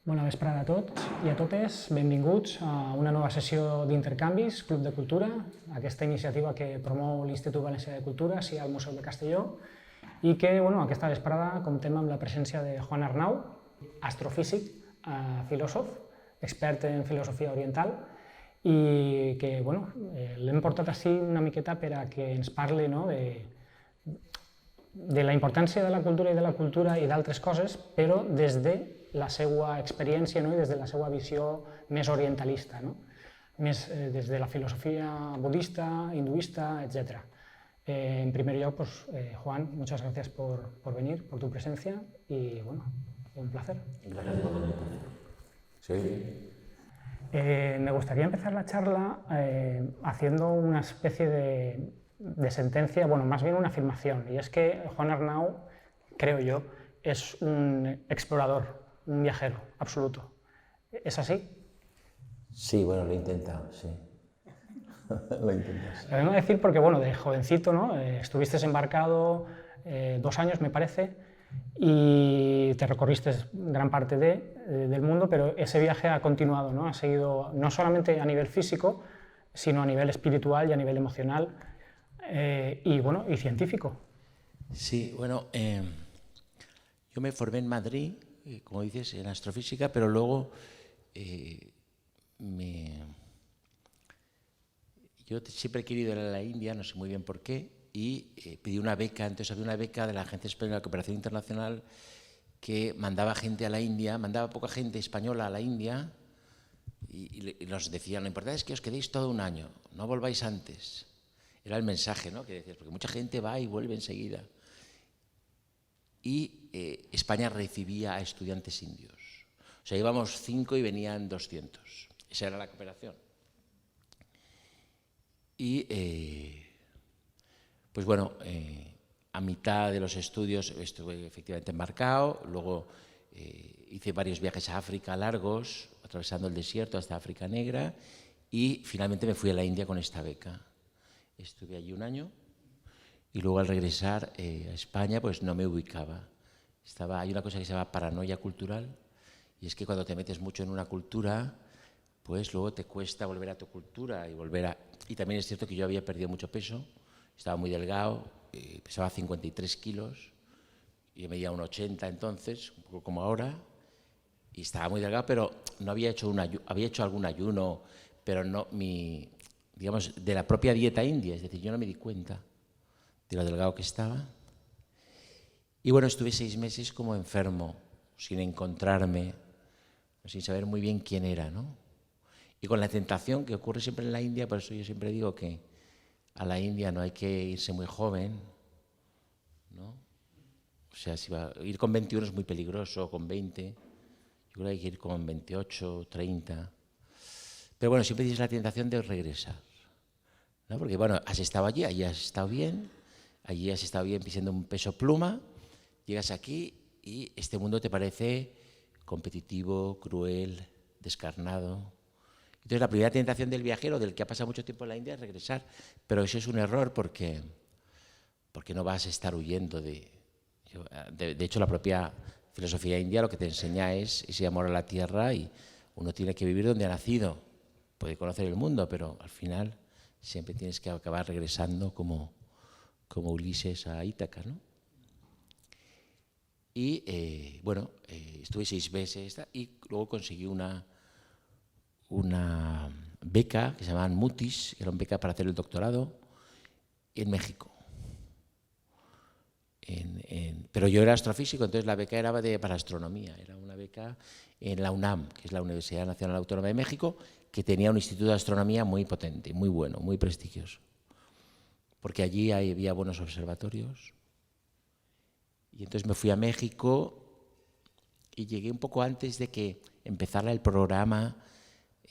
Bona vesprada a tots i a totes, benvinguts a una nova sessió d'intercanvis, Club de Cultura, aquesta iniciativa que promou l'Institut Valencià de Cultura, sí, al Museu de Castelló, i que aquesta vesprada comptem amb la presència de Juan Arnau, astrofísic, filòsof, expert en filosofia oriental, i que l'hem portat així una miqueta per a que ens parli de la importància de la cultura i d'altres coses, però des de la seva experiència i des de la seva visió més orientalista, més des de la filosofia budista, hinduista, etc. En primer lloc, Juan, muchas gracias por venir, por tu presencia y un placer. Gracias por venir. Sí. Me gustaría empezar la charla haciendo una especie de sentencia, más bien una afirmación, y es que Juan Arnau, creo yo, es un explorador, un viajero absoluto. ¿Es así? Sí, lo he intentado, sí. Lo he intentado. Lo vengo a decir porque, de jovencito, estuviste embarcado 2 años, me parece, y te recorriste gran parte del mundo, pero ese viaje ha continuado, ha seguido no solamente a nivel físico, sino a nivel espiritual y a nivel emocional y científico. Sí, yo me formé en Madrid, como dices, en astrofísica, pero luego yo siempre he querido ir a la India, no sé muy bien por qué, y pedí una beca. Entonces había una beca de la Agencia Española de Cooperación Internacional que mandaba gente a la India, mandaba poca gente española a la India y nos decían, lo importante es que os quedéis todo un año, no volváis antes. Era el mensaje, ¿no?, que decías, porque mucha gente va y vuelve enseguida. Y España recibía a estudiantes indios. O sea, íbamos 5 y venían 200. Esa era la cooperación. Y, a mitad de los estudios estuve efectivamente embarcado, luego hice varios viajes a África largos, atravesando el desierto hasta África Negra, y finalmente me fui a la India con esta beca. Estuve allí 1 año y luego al regresar a España no me ubicaba. Hay una cosa que se llama paranoia cultural, y es que cuando te metes mucho en una cultura, luego te cuesta volver a tu cultura y también es cierto que yo había perdido mucho peso, estaba muy delgado, pesaba 53 kilos, yo medía 1,80 entonces, un poco como ahora, y estaba muy delgado, pero no había hecho había hecho algún ayuno, pero no de la propia dieta india, es decir, yo no me di cuenta de lo delgado que estaba. Y estuve 6 meses como enfermo, sin encontrarme, sin saber muy bien quién era, ¿no? Y con la tentación que ocurre siempre en la India, por eso yo siempre digo que a la India no hay que irse muy joven, ¿no? O sea, ir con 21 es muy peligroso, con 20, yo creo que hay que ir con 28, 30. Pero siempre tienes la tentación de regresar, ¿no? Porque has estado allí has estado bien pisando un peso pluma, llegas aquí y este mundo te parece competitivo, cruel, descarnado. Entonces la primera tentación del viajero, del que ha pasado mucho tiempo en la India, es regresar, pero eso es un error porque no vas a estar huyendo de hecho la propia filosofía india lo que te enseña es ese amor a la tierra, y uno tiene que vivir donde ha nacido, puede conocer el mundo, pero al final siempre tienes que acabar regresando como Ulises a Ítaca, ¿no? Y estuve 6 meses y luego conseguí una beca que se llamaban MUTIS, que era una beca para hacer el doctorado en México. Pero yo era astrofísico, entonces la beca era para astronomía, era una beca en la UNAM, que es la Universidad Nacional Autónoma de México, que tenía un instituto de astronomía muy potente, muy bueno, muy prestigioso, porque allí había buenos observatorios. Y entonces me fui a México y llegué un poco antes de que empezara el programa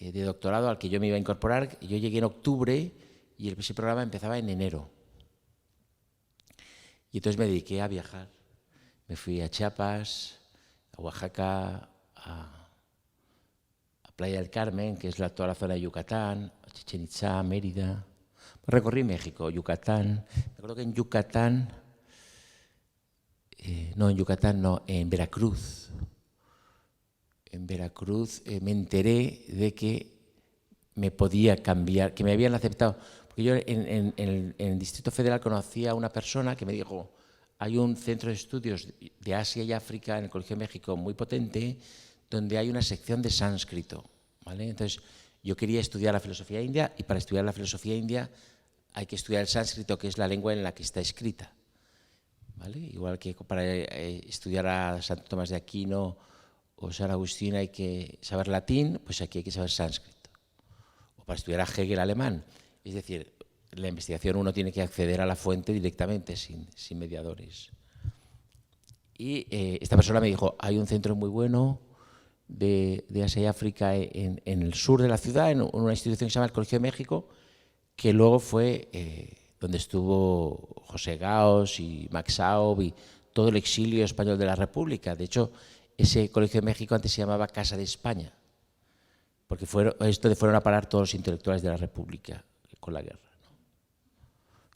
de doctorado al que yo me iba a incorporar. Yo llegué en octubre y ese programa empezaba en enero. Y entonces me dediqué a viajar. Me fui a Chiapas, a Oaxaca, a Playa del Carmen, que es toda la zona de Yucatán, a Chichén Itzá, Mérida. Recorrí México, Yucatán. Me acuerdo que en Yucatán, en Veracruz, en Veracruz, me enteré de que me podía cambiar, que me habían aceptado. Porque yo en el Distrito Federal conocí a una persona que me dijo, hay un centro de estudios de Asia y África en el Colegio de México muy potente, donde hay una sección de sánscrito, ¿vale? Entonces, yo quería estudiar la filosofía india, y para estudiar la filosofía india hay que estudiar el sánscrito, que es la lengua en la que está escrita, ¿vale? Igual que para estudiar a Santo Tomás de Aquino o San Agustín hay que saber latín, pues aquí hay que saber sánscrito. O para estudiar a Hegel alemán. Es decir, la investigación uno tiene que acceder a la fuente directamente, sin mediadores. Y esta persona me dijo, hay un centro muy bueno de Asia y África en el sur de la ciudad, en una institución que se llama el Colegio de México, que luego fue donde estuvo José Gaos y Max Aub y todo el exilio español de la República. De hecho, ese Colegio de México antes se llamaba Casa de España, porque fueron a parar todos los intelectuales de la República con la guerra, ¿no?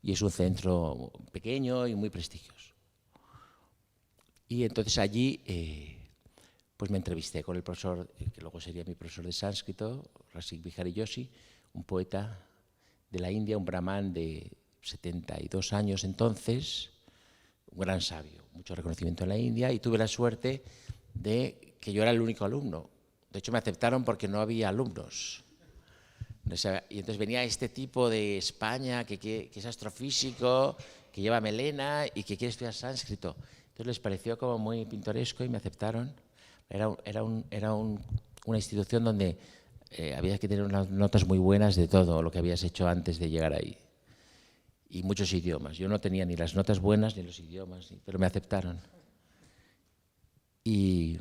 Y es un centro pequeño y muy prestigioso. Y entonces allí pues me entrevisté con el profesor, que luego sería mi profesor de sánscrito, Rasik Bihari Joshi, un poeta de la India, un brahman de 72 años entonces, un gran sabio, mucho reconocimiento en la India, y tuve la suerte de que yo era el único alumno. De hecho, me aceptaron porque no había alumnos. Y entonces venía este tipo de España que es astrofísico, que lleva melena y que quiere estudiar sánscrito. Entonces les pareció como muy pintoresco y me aceptaron. Era una institución donde había que tener unas notas muy buenas de todo lo que habías hecho antes de llegar ahí. Y muchos idiomas. Yo no tenía ni las notas buenas ni los idiomas, pero me aceptaron. Y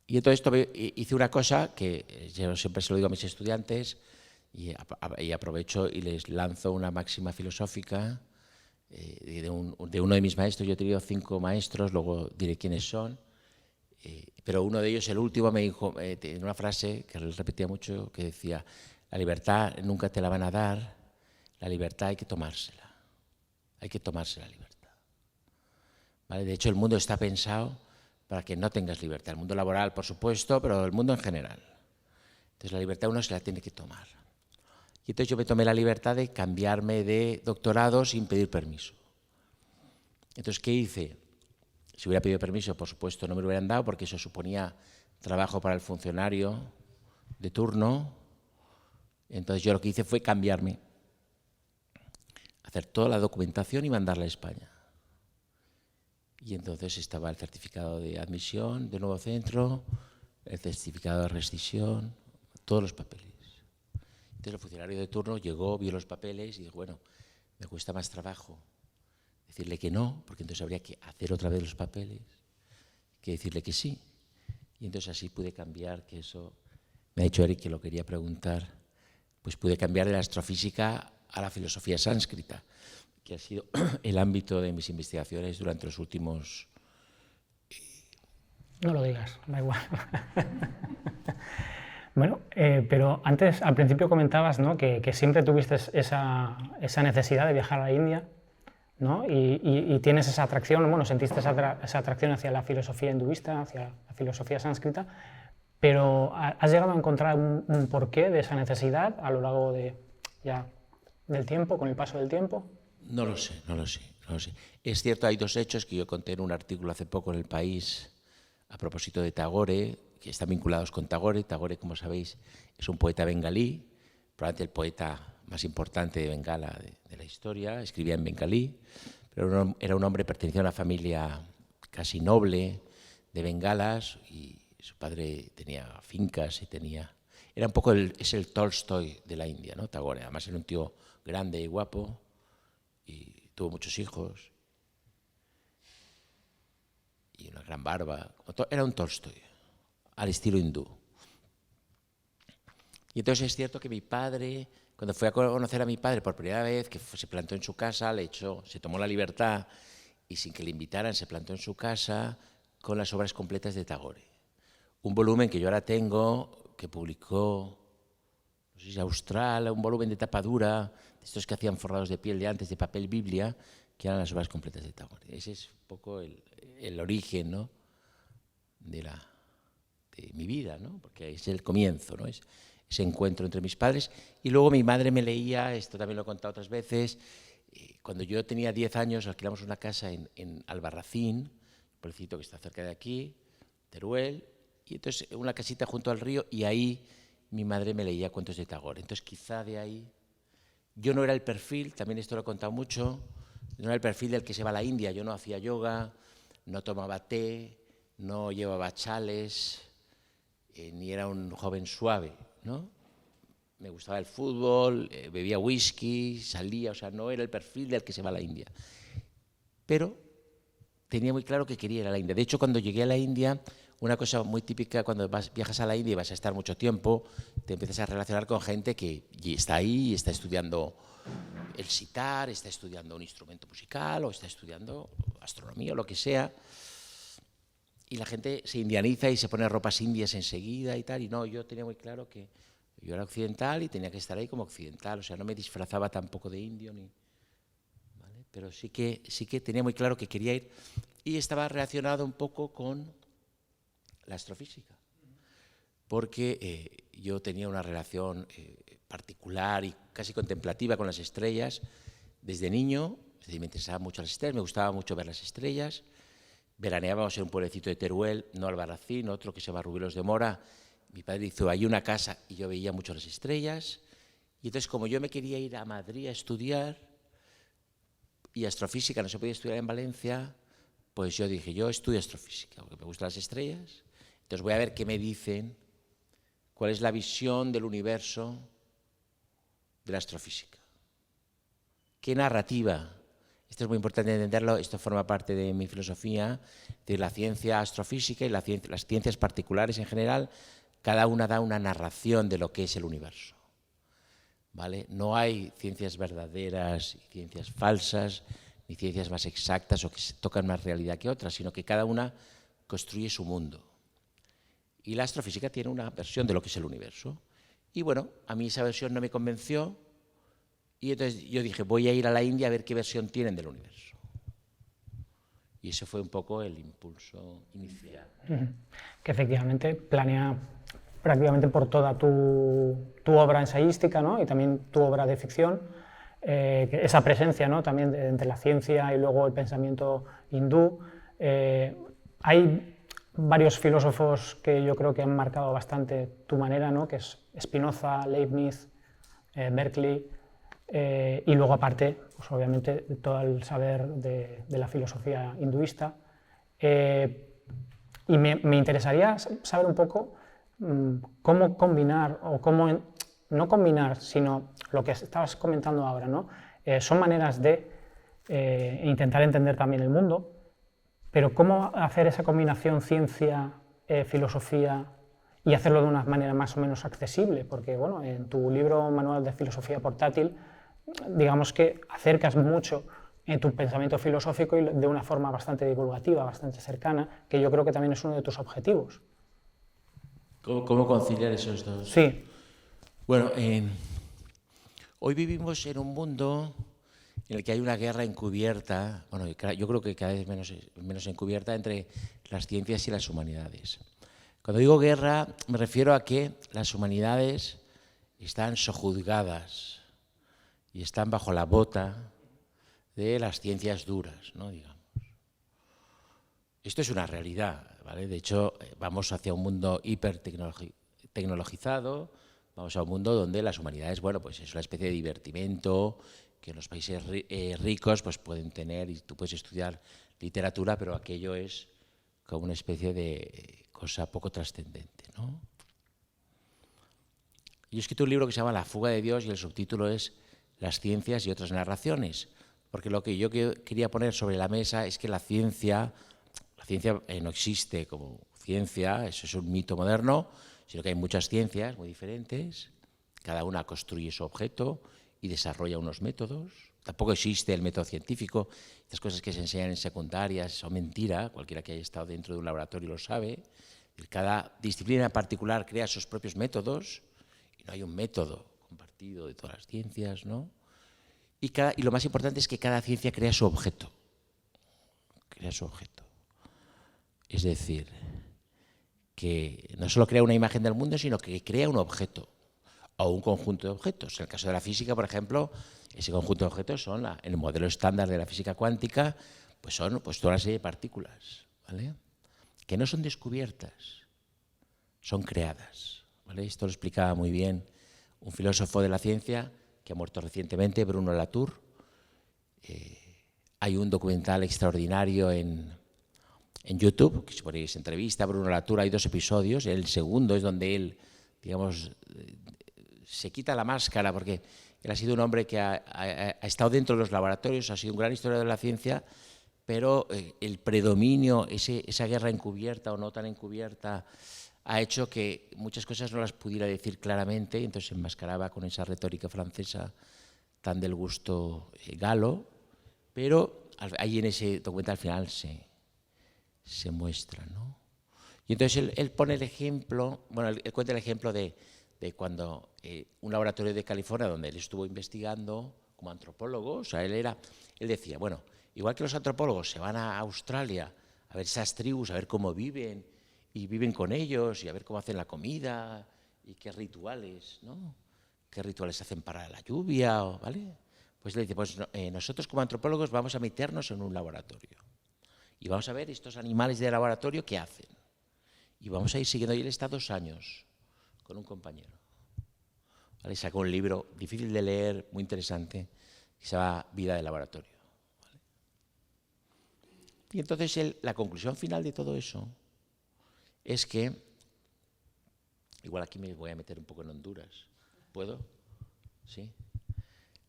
entonces hice una cosa que yo siempre se lo digo a mis estudiantes y aprovecho y les lanzo una máxima filosófica de uno de mis maestros. Yo he tenido 5 maestros, luego diré quiénes son, pero uno de ellos, el último, me dijo en una frase que él repetía mucho, que decía, la libertad nunca te la van a dar, la libertad hay que tomársela. Hay que tomarse la libertad, ¿vale? De hecho, el mundo está pensado para que no tengas libertad. El mundo laboral, por supuesto, pero el mundo en general. Entonces, la libertad uno se la tiene que tomar. Y entonces yo me tomé la libertad de cambiarme de doctorado sin pedir permiso. Entonces, ¿qué hice? Si hubiera pedido permiso, por supuesto, no me lo hubieran dado, porque eso suponía trabajo para el funcionario de turno. Entonces, yo lo que hice fue cambiarme, hacer toda la documentación y mandarla a España. Y entonces estaba el certificado de admisión del nuevo centro, el certificado de rescisión, todos los papeles. Entonces el funcionario de turno llegó, vio los papeles y dijo, bueno, me cuesta más trabajo decirle que no, porque entonces habría que hacer otra vez los papeles, que decirle que sí. Y entonces así pude cambiar, que eso, me ha dicho Eric que lo quería preguntar, pues pude cambiar de la astrofísica a la filosofía sánscrita, que ha sido el ámbito de mis investigaciones durante los últimos... No lo digas, da igual. Bueno, pero antes, al principio comentabas, ¿no?, que siempre tuviste esa necesidad de viajar a la India, ¿no? Y tienes esa atracción, bueno, sentiste esa atracción hacia la filosofía hinduista, hacia la filosofía sánscrita, pero ¿has llegado a encontrar un porqué de esa necesidad a lo largo del tiempo, con el paso del tiempo? No lo sé. Es cierto, hay 2 hechos que yo conté en un artículo hace poco en El País a propósito de Tagore, que están vinculados con Tagore. Tagore, como sabéis, es un poeta bengalí, probablemente el poeta más importante de Bengala de la historia. Escribía en bengalí, pero era un hombre perteneciente a una familia casi noble de bengalas y su padre tenía fincas y tenía... Era un poco es el Tolstoy de la India, ¿no? Tagore. Además era un tío grande y guapo y tuvo muchos hijos y una gran barba. Era un Tolstoy, al estilo hindú. Y entonces es cierto que mi padre, cuando fui a conocer a mi padre por primera vez, que se plantó en su casa, se tomó la libertad y sin que le invitaran se plantó en su casa con las obras completas de Tagore. Un volumen que yo ahora tengo, que publicó, no sé si Austral, un volumen de tapa dura, de estos que hacían forrados de piel de antes, de papel Biblia, que eran las obras completas de Tagore. Ese es un poco el origen, ¿no?, de la mi vida, ¿no? Porque es el comienzo, ¿no? Es ese encuentro entre mis padres. Y luego mi madre me leía, esto también lo he contado otras veces, cuando yo tenía 10 años alquilamos una casa en Albarracín, un pueblecito que está cerca de aquí, Teruel, y entonces una casita junto al río, y ahí mi madre me leía cuentos de Tagore. Entonces quizá de ahí, yo no era el perfil, también esto lo he contado mucho, no era el perfil del que se va a la India, yo no hacía yoga, no tomaba té, no llevaba chales, ni era un joven suave, ¿no? Me gustaba el fútbol, bebía whisky, salía, o sea, no era el perfil del que se va a la India. Pero tenía muy claro que quería ir a la India. De hecho, cuando llegué a la India, una cosa muy típica cuando viajas a la India y vas a estar mucho tiempo, te empiezas a relacionar con gente que está ahí y está estudiando el sitar, está estudiando un instrumento musical o está estudiando astronomía o lo que sea. Y la gente se indianiza y se pone ropas indias enseguida y tal. Y no, yo tenía muy claro que yo era occidental y tenía que estar ahí como occidental. O sea, no me disfrazaba tampoco de indio, ¿vale? Pero sí que tenía muy claro que quería ir. Y estaba relacionado un poco con la astrofísica. Porque yo tenía una relación particular y casi contemplativa con las estrellas desde niño. Es decir, me interesaban mucho las estrellas, me gustaba mucho ver las estrellas. Veraneábamos en un pueblecito de Teruel, no Albarracín, otro que se llama Rubilos de Mora. Mi padre hizo ahí una casa y yo veía mucho las estrellas. Y entonces, como yo me quería ir a Madrid a estudiar, y astrofísica no se podía estudiar en Valencia, pues yo dije, yo estudio astrofísica, porque me gustan las estrellas. Entonces voy a ver qué me dicen, cuál es la visión del universo de la astrofísica. ¿Qué narrativa? Esto es muy importante entenderlo, esto forma parte de mi filosofía, de la ciencia astrofísica y las ciencias particulares en general, cada una da una narración de lo que es el universo, ¿vale? No hay ciencias verdaderas y ciencias falsas, ni ciencias más exactas o que tocan más realidad que otras, sino que cada una construye su mundo. Y la astrofísica tiene una versión de lo que es el universo. Y bueno, a mí esa versión no me convenció, y entonces yo dije, voy a ir a la India a ver qué versión tienen del universo. Y ese fue un poco el impulso inicial. Que efectivamente planea prácticamente por toda tu obra ensayística, ¿no? Y también tu obra de ficción, esa presencia, ¿no? También entre la ciencia y luego el pensamiento hindú. Hay varios filósofos que yo creo que han marcado bastante tu manera, ¿no? Que es Spinoza, Leibniz, Berkeley. Y luego aparte, pues obviamente, todo el saber de la filosofía hinduista. Y me interesaría saber un poco cómo combinar, o cómo, no combinar, sino lo que estabas comentando ahora, ¿no? Son maneras de intentar entender también el mundo, pero cómo hacer esa combinación ciencia, filosofía, y hacerlo de una manera más o menos accesible, porque bueno, en tu libro Manual de Filosofía Portátil, digamos que acercas mucho tu pensamiento filosófico y de una forma bastante divulgativa, bastante cercana, que yo creo que también es uno de tus objetivos. ¿Cómo conciliar esos dos? Sí. Bueno, hoy vivimos en un mundo en el que hay una guerra encubierta, bueno, yo creo que cada vez menos encubierta entre las ciencias y las humanidades. Cuando digo guerra, me refiero a que las humanidades están sojuzgadas y están bajo la bota de las ciencias duras, ¿no? Digamos. Esto es una realidad, ¿vale? De hecho, vamos hacia un mundo hipertecnologizado, vamos a un mundo donde las humanidades, bueno, pues es una especie de divertimento que los países ricos pues pueden tener, y tú puedes estudiar literatura, pero aquello es como una especie de cosa poco trascendente, ¿no? Yo he escrito un libro que se llama La fuga de Dios y el subtítulo es Las ciencias y otras narraciones, porque lo que yo quería poner sobre la mesa es que la ciencia no existe como ciencia, eso es un mito moderno, sino que hay muchas ciencias muy diferentes, cada una construye su objeto y desarrolla unos métodos. Tampoco existe el método científico, estas cosas que se enseñan en secundarias son mentira, cualquiera que haya estado dentro de un laboratorio lo sabe. Cada disciplina particular crea sus propios métodos y no hay un método compartido de todas las ciencias, ¿no? Y lo más importante es que cada ciencia crea su objeto. Crea su objeto. Es decir, que no solo crea una imagen del mundo, sino que crea un objeto o un conjunto de objetos. En el caso de la física, por ejemplo, ese conjunto de objetos son, en el modelo estándar de la física cuántica, pues son toda una serie de partículas, ¿vale? Que no son descubiertas, son creadas, ¿vale? Esto lo explicaba muy bien un filósofo de la ciencia que ha muerto recientemente, Bruno Latour. Hay un documental extraordinario en YouTube, que si ponéis entrevista a Bruno Latour, hay 2 episodios. El segundo es donde él, digamos, se quita la máscara, porque él ha sido un hombre que ha estado dentro de los laboratorios, ha sido un gran historiador de la ciencia, pero el predominio, esa guerra encubierta o no tan encubierta, ha hecho que muchas cosas no las pudiera decir claramente, y entonces se enmascaraba con esa retórica francesa tan del gusto galo, pero ahí en ese documental al final se muestra, ¿no? Y entonces él pone el ejemplo, bueno, él cuenta el ejemplo de cuando un laboratorio de California donde él estuvo investigando como antropólogo, o sea, él decía, bueno, igual que los antropólogos se van a Australia a ver esas tribus, a ver cómo viven, y viven con ellos, y a ver cómo hacen la comida, y qué rituales, ¿no? ¿Qué rituales hacen para la lluvia? ¿Vale? Pues le dice, pues nosotros como antropólogos vamos a meternos en un laboratorio y vamos a ver estos animales de laboratorio qué hacen. Y vamos a ir siguiendo, y él está 2 años con un compañero. ¿Vale? Sacó un libro difícil de leer, muy interesante, que se llama Vida de laboratorio. ¿Vale? Y entonces la conclusión final de todo eso es que, igual aquí me voy a meter un poco en Honduras, ¿puedo? ¿Sí?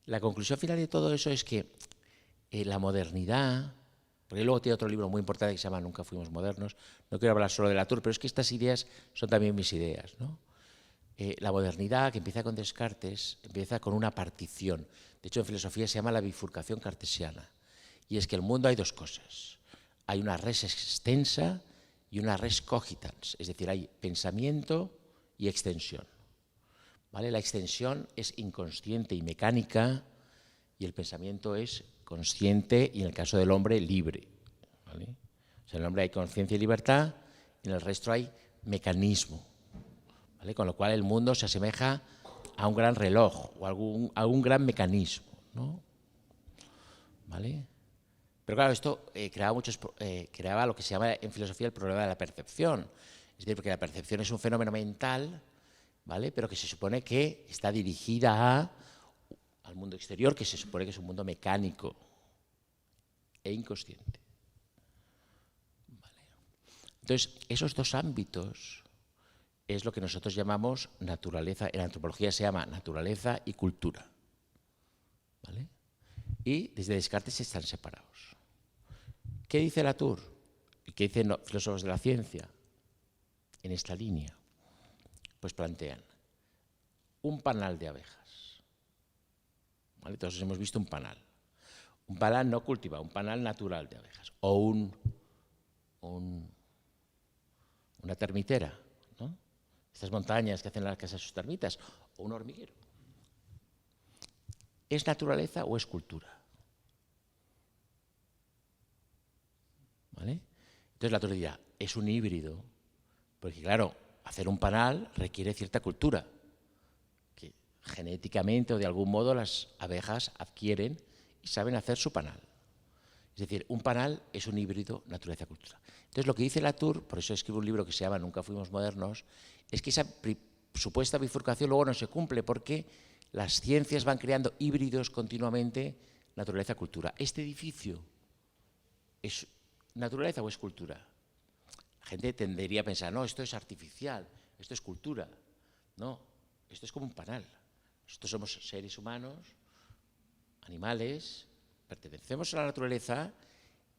La conclusión final de todo eso es que la modernidad, porque luego tiene otro libro muy importante que se llama Nunca fuimos modernos, no quiero hablar solo de Latour, pero es que estas ideas son también mis ideas, ¿no? La modernidad, que empieza con Descartes, empieza con una partición. De hecho, en filosofía se llama la bifurcación cartesiana. Y es que en el mundo hay 2 cosas. Hay una res extensa y una res cogitans, es decir, hay pensamiento y extensión. ¿Vale? La extensión es inconsciente y mecánica, y el pensamiento es consciente y, en el caso del hombre, libre. ¿Vale? O sea, en el hombre hay conciencia y libertad, y en el resto hay mecanismo. ¿Vale? Con lo cual el mundo se asemeja a un gran reloj o a un gran mecanismo, ¿no? ¿Vale? Pero claro, esto creaba lo que se llama en filosofía el problema de la percepción. Es decir, porque la percepción es un fenómeno mental, ¿vale? Pero que se supone que está dirigida al mundo exterior, que se supone que es un mundo mecánico e inconsciente. ¿Vale? Entonces, esos 2 ámbitos es lo que nosotros llamamos naturaleza, en antropología se llama naturaleza y cultura. ¿Vale? Y desde Descartes están separados. ¿Qué dice Latour? ¿Y qué dicen los filósofos de la ciencia en esta línea? Pues plantean un panal de abejas. ¿Vale? Todos hemos visto un panal. Un panal no cultivado, un panal natural de abejas. O una termitera, ¿no? Estas montañas que hacen las casas sus termitas. O un hormiguero. ¿Es naturaleza o es cultura? ¿Vale? Entonces la teoría dirá, es un híbrido, porque claro, hacer un panal requiere cierta cultura, que genéticamente o de algún modo las abejas adquieren y saben hacer su panal. Es decir, un panal es un híbrido naturaleza-cultura. Entonces lo que dice Latour, por eso escribe un libro que se llama Nunca fuimos modernos, es que esa supuesta bifurcación luego no se cumple porque las ciencias van creando híbridos continuamente naturaleza-cultura. Este edificio es ¿naturaleza o es cultura? La gente tendería a pensar, no, esto es artificial, esto es cultura. No, esto es como un panal. Nosotros somos seres humanos, animales, pertenecemos a la naturaleza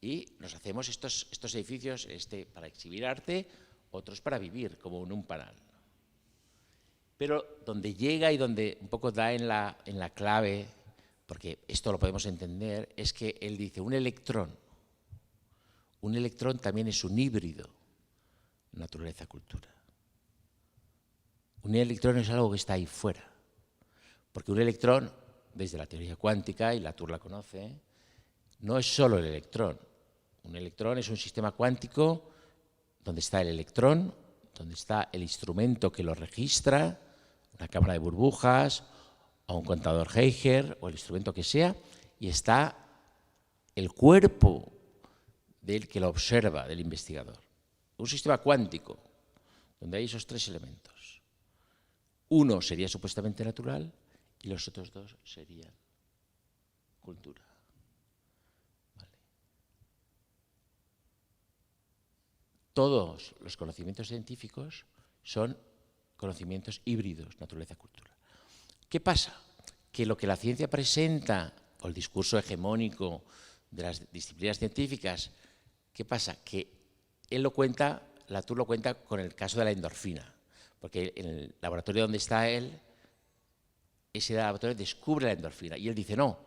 y nos hacemos estos edificios para exhibir arte, otros para vivir, como en un panal. Pero donde llega y donde un poco da en la clave, porque esto lo podemos entender, es que él dice, un electrón también es un híbrido, naturaleza-cultura. Un electrón es algo que está ahí fuera, porque un electrón, desde la teoría cuántica, y Latour la conoce, no es solo el electrón. Un electrón es un sistema cuántico donde está el electrón, donde está el instrumento que lo registra, una cámara de burbujas, o un contador Geiger, o el instrumento que sea, y está el cuerpo del que lo observa, del investigador. Un sistema cuántico, donde hay esos tres elementos. Uno sería supuestamente natural y los otros dos serían cultura. ¿Vale? Todos los conocimientos científicos son conocimientos híbridos, naturaleza-cultura. ¿Qué pasa? Que lo que la ciencia presenta, o el discurso hegemónico de las disciplinas científicas, ¿qué pasa? Que él lo cuenta, Latour lo cuenta con el caso de la endorfina, porque en el laboratorio donde está él, ese laboratorio descubre la endorfina, y él dice, no,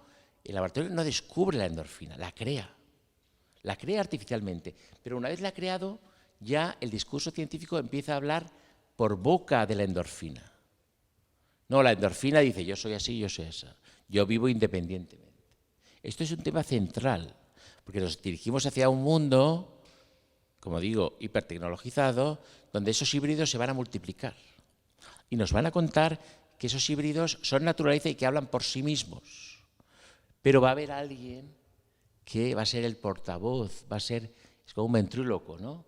el laboratorio no descubre la endorfina, la crea artificialmente, pero una vez la ha creado, ya el discurso científico empieza a hablar por boca de la endorfina. No, la endorfina dice, yo soy así, yo soy esa, yo vivo independientemente. Esto es un tema central, porque nos dirigimos hacia un mundo, como digo, hipertecnologizado, donde esos híbridos se van a multiplicar. Y nos van a contar que esos híbridos son naturaleza y que hablan por sí mismos. Pero va a haber alguien que va a ser el portavoz, es como un ventríloco, ¿no?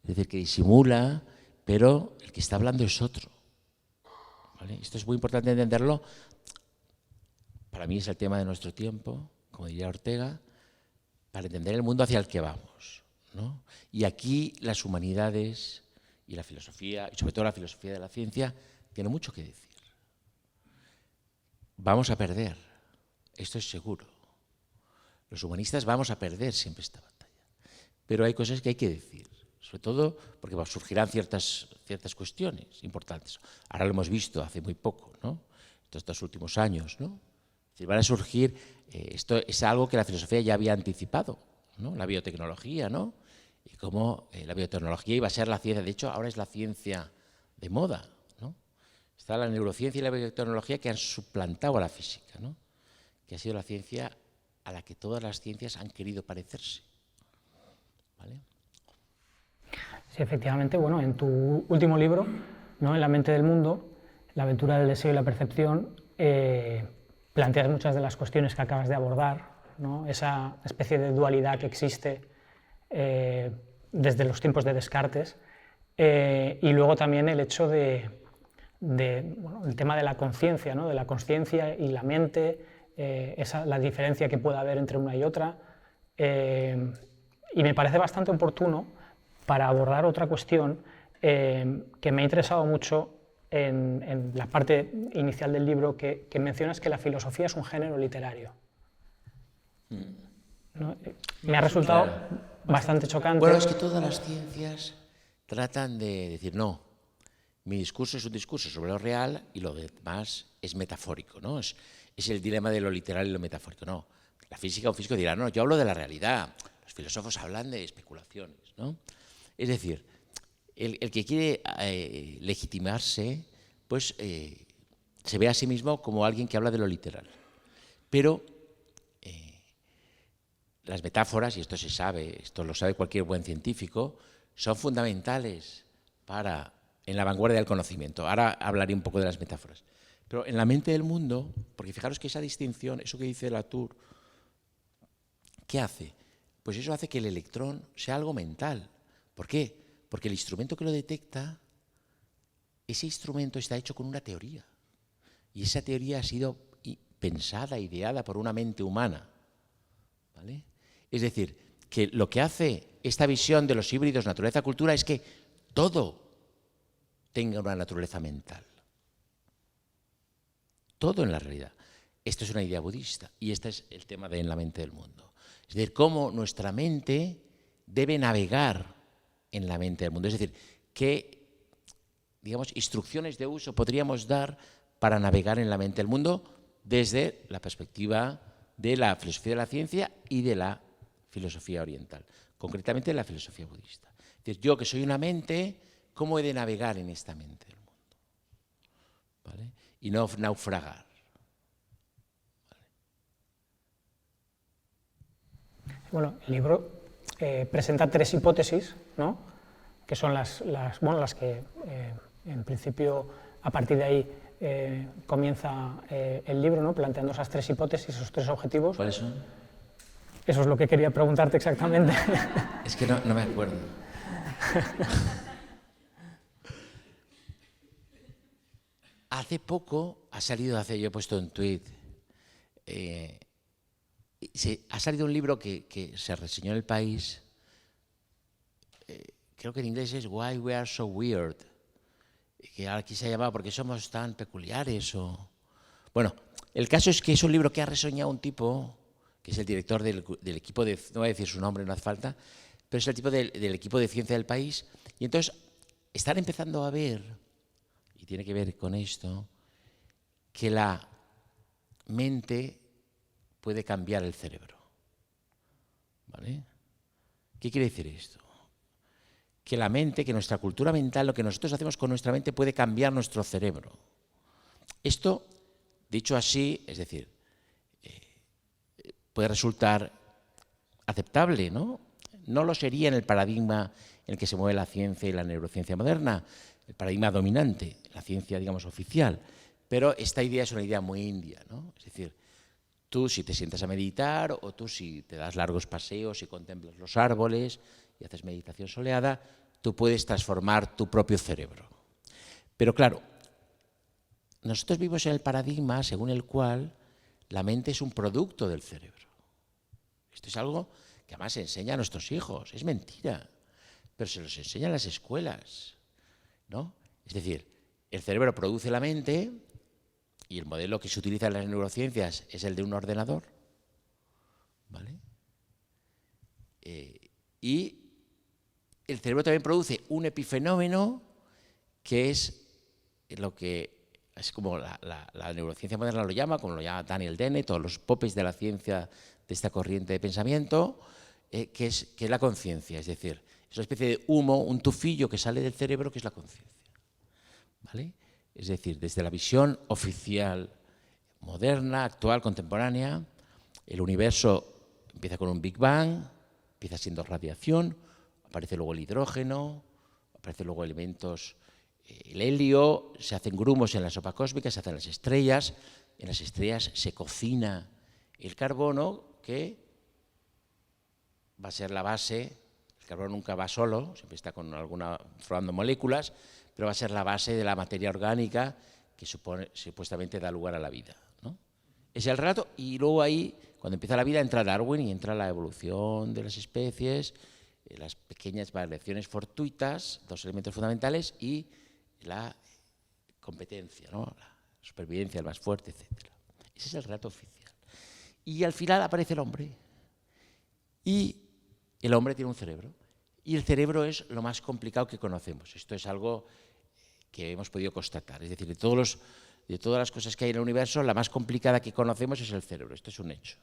Es decir, que disimula, pero el que está hablando es otro. ¿Vale? Esto es muy importante entenderlo. Para mí es el tema de nuestro tiempo, como diría Ortega, para entender el mundo hacia el que vamos, ¿no? Y aquí las humanidades y la filosofía, y sobre todo la filosofía de la ciencia, tienen mucho que decir. Vamos a perder, esto es seguro. Los humanistas vamos a perder siempre esta batalla. Pero hay cosas que hay que decir, sobre todo porque surgirán ciertas cuestiones importantes. Ahora lo hemos visto hace muy poco, ¿no? Estos últimos años, ¿no? Es decir, van a surgir, esto es algo que la filosofía ya había anticipado, ¿no? La biotecnología, ¿no? Y cómo la biotecnología iba a ser la ciencia, de hecho ahora es la ciencia de moda, ¿no? Está la neurociencia y la biotecnología que han suplantado a la física, ¿no? Que ha sido la ciencia a la que todas las ciencias han querido parecerse. ¿Vale? Sí, efectivamente, bueno, en tu último libro, ¿no? En la mente del mundo, la aventura del deseo y la percepción, planteas muchas de las cuestiones que acabas de abordar, ¿no? Esa especie de dualidad que existe desde los tiempos de Descartes, y luego también el hecho bueno, el tema de la conciencia, ¿no? De la conciencia y la mente, la diferencia que puede haber entre una y otra, y me parece bastante oportuno para abordar otra cuestión que me ha interesado mucho en la parte inicial del libro, que mencionas que la filosofía es un género literario. ¿No? Me ha resultado bastante chocante. Bueno, es que todas las ciencias tratan de decir, no, mi discurso es un discurso sobre lo real y lo demás es metafórico, ¿no? Es el dilema de lo literal y lo metafórico, no. La física, un físico dirá, no, yo hablo de la realidad. Los filósofos hablan de especulaciones, ¿no? Es decir, el que quiere legitimarse, pues se ve a sí mismo como alguien que habla de lo literal. Pero las metáforas, y esto se sabe, esto lo sabe cualquier buen científico, son fundamentales en la vanguardia del conocimiento. Ahora hablaré un poco de las metáforas. Pero en la mente del mundo, porque fijaros que esa distinción, eso que dice Latour, ¿qué hace? Pues eso hace que el electrón sea algo mental. ¿Por qué? Porque el instrumento que lo detecta, ese instrumento está hecho con una teoría. Y esa teoría ha sido pensada, ideada por una mente humana. ¿Vale? Es decir, que lo que hace esta visión de los híbridos naturaleza-cultura es que todo tenga una naturaleza mental. Todo en la realidad. Esto es una idea budista y este es el tema de En la mente del mundo. Es decir, cómo nuestra mente debe navegar en la mente del mundo. Es decir, qué, digamos, instrucciones de uso podríamos dar para navegar en la mente del mundo desde la perspectiva de la filosofía de la ciencia y de la filosofía oriental, concretamente de la filosofía budista. Es decir, yo que soy una mente, ¿cómo he de navegar en esta mente del mundo? ¿Vale? Y no naufragar. ¿Vale? Bueno, el libro presenta tres hipótesis, ¿no? que son bueno, las que en principio a partir de ahí comienza el libro, ¿no? Planteando esas tres hipótesis, esos tres objetivos. ¿Cuáles son? Eso es lo que quería preguntarte exactamente. Es que no me acuerdo. Hace poco ha salido, yo he puesto un tuit, ha salido un libro que se reseñó en El País, creo que en inglés es Why We Are So Weird, que aquí se llama ¿Por qué somos tan peculiares? Bueno, el caso es que es un libro que ha reseñado un tipo, que es el director del equipo de, no voy a decir su nombre, no hace falta, pero es el tipo del equipo de ciencia del País, y entonces están empezando a ver, y tiene que ver con esto, que la mente puede cambiar el cerebro. ¿Vale? ¿Qué quiere decir esto? Que la mente, que nuestra cultura mental, lo que nosotros hacemos con nuestra mente puede cambiar nuestro cerebro. Esto, dicho así, es decir, puede resultar aceptable, ¿no? No lo sería en el paradigma en el que se mueve la ciencia y la neurociencia moderna, el paradigma dominante, la ciencia, digamos, oficial. Pero esta idea es una idea muy india, ¿no? Es decir, tú si te sientas a meditar o tú si te das largos paseos y contemplas los árboles y haces meditación soleada, tú puedes transformar tu propio cerebro. Pero claro, nosotros vivimos en el paradigma según el cual la mente es un producto del cerebro. Esto es algo que además se enseña a nuestros hijos. Es mentira, pero se los enseña en las escuelas, ¿no? Es decir, el cerebro produce la mente y el modelo que se utiliza en las neurociencias es el de un ordenador, ¿vale? Y el cerebro también produce un epifenómeno que es lo que es como la neurociencia moderna lo llama, como lo llama Daniel Dennett, todos los popes de la ciencia de esta corriente de pensamiento, que es la conciencia, es decir, es una especie de humo, un tufillo que sale del cerebro que es la conciencia, ¿vale? Es decir, desde la visión oficial, moderna, actual, contemporánea, el universo empieza con un Big Bang, empieza siendo radiación, aparece luego el hidrógeno, aparecen luego elementos, el helio, se hacen grumos en la sopa cósmica, se hacen las estrellas, en las estrellas se cocina el carbono que va a ser la base, el carbono nunca va solo, siempre está con formando moléculas, pero va a ser la base de la materia orgánica que supuestamente da lugar a la vida, ¿no? Es el relato, y luego ahí, cuando empieza la vida, entra Darwin y entra la evolución de las especies, las pequeñas variaciones fortuitas, dos elementos fundamentales, y la competencia, ¿no? La supervivencia, el más fuerte, etc. Ese es el relato oficial. Y al final aparece el hombre. Y el hombre tiene un cerebro. Y el cerebro es lo más complicado que conocemos. Esto es algo que hemos podido constatar. Es decir, de todas las cosas que hay en el universo, la más complicada que conocemos es el cerebro. Esto es un hecho.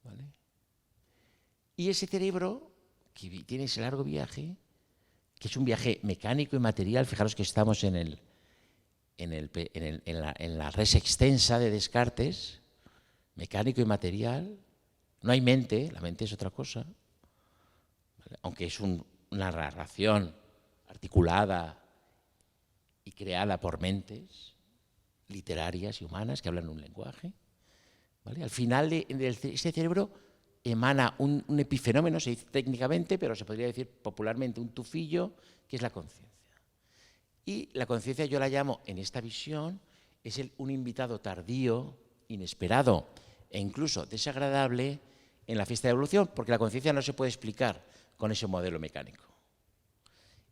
¿Vale? Y ese cerebro, que tiene ese largo viaje, que es un viaje mecánico y material, fijaros que estamos en la res extensa de Descartes, mecánico y material, no hay mente, la mente es otra cosa, ¿vale? Aunque es una narración articulada y creada por mentes literarias y humanas que hablan un lenguaje, ¿vale? Al final de ese cerebro emana un epifenómeno, se dice técnicamente, pero se podría decir popularmente un tufillo, que es la conciencia. Y la conciencia yo la llamo, en esta visión, es un invitado tardío, inesperado e incluso desagradable en la fiesta de evolución, porque la conciencia no se puede explicar con ese modelo mecánico.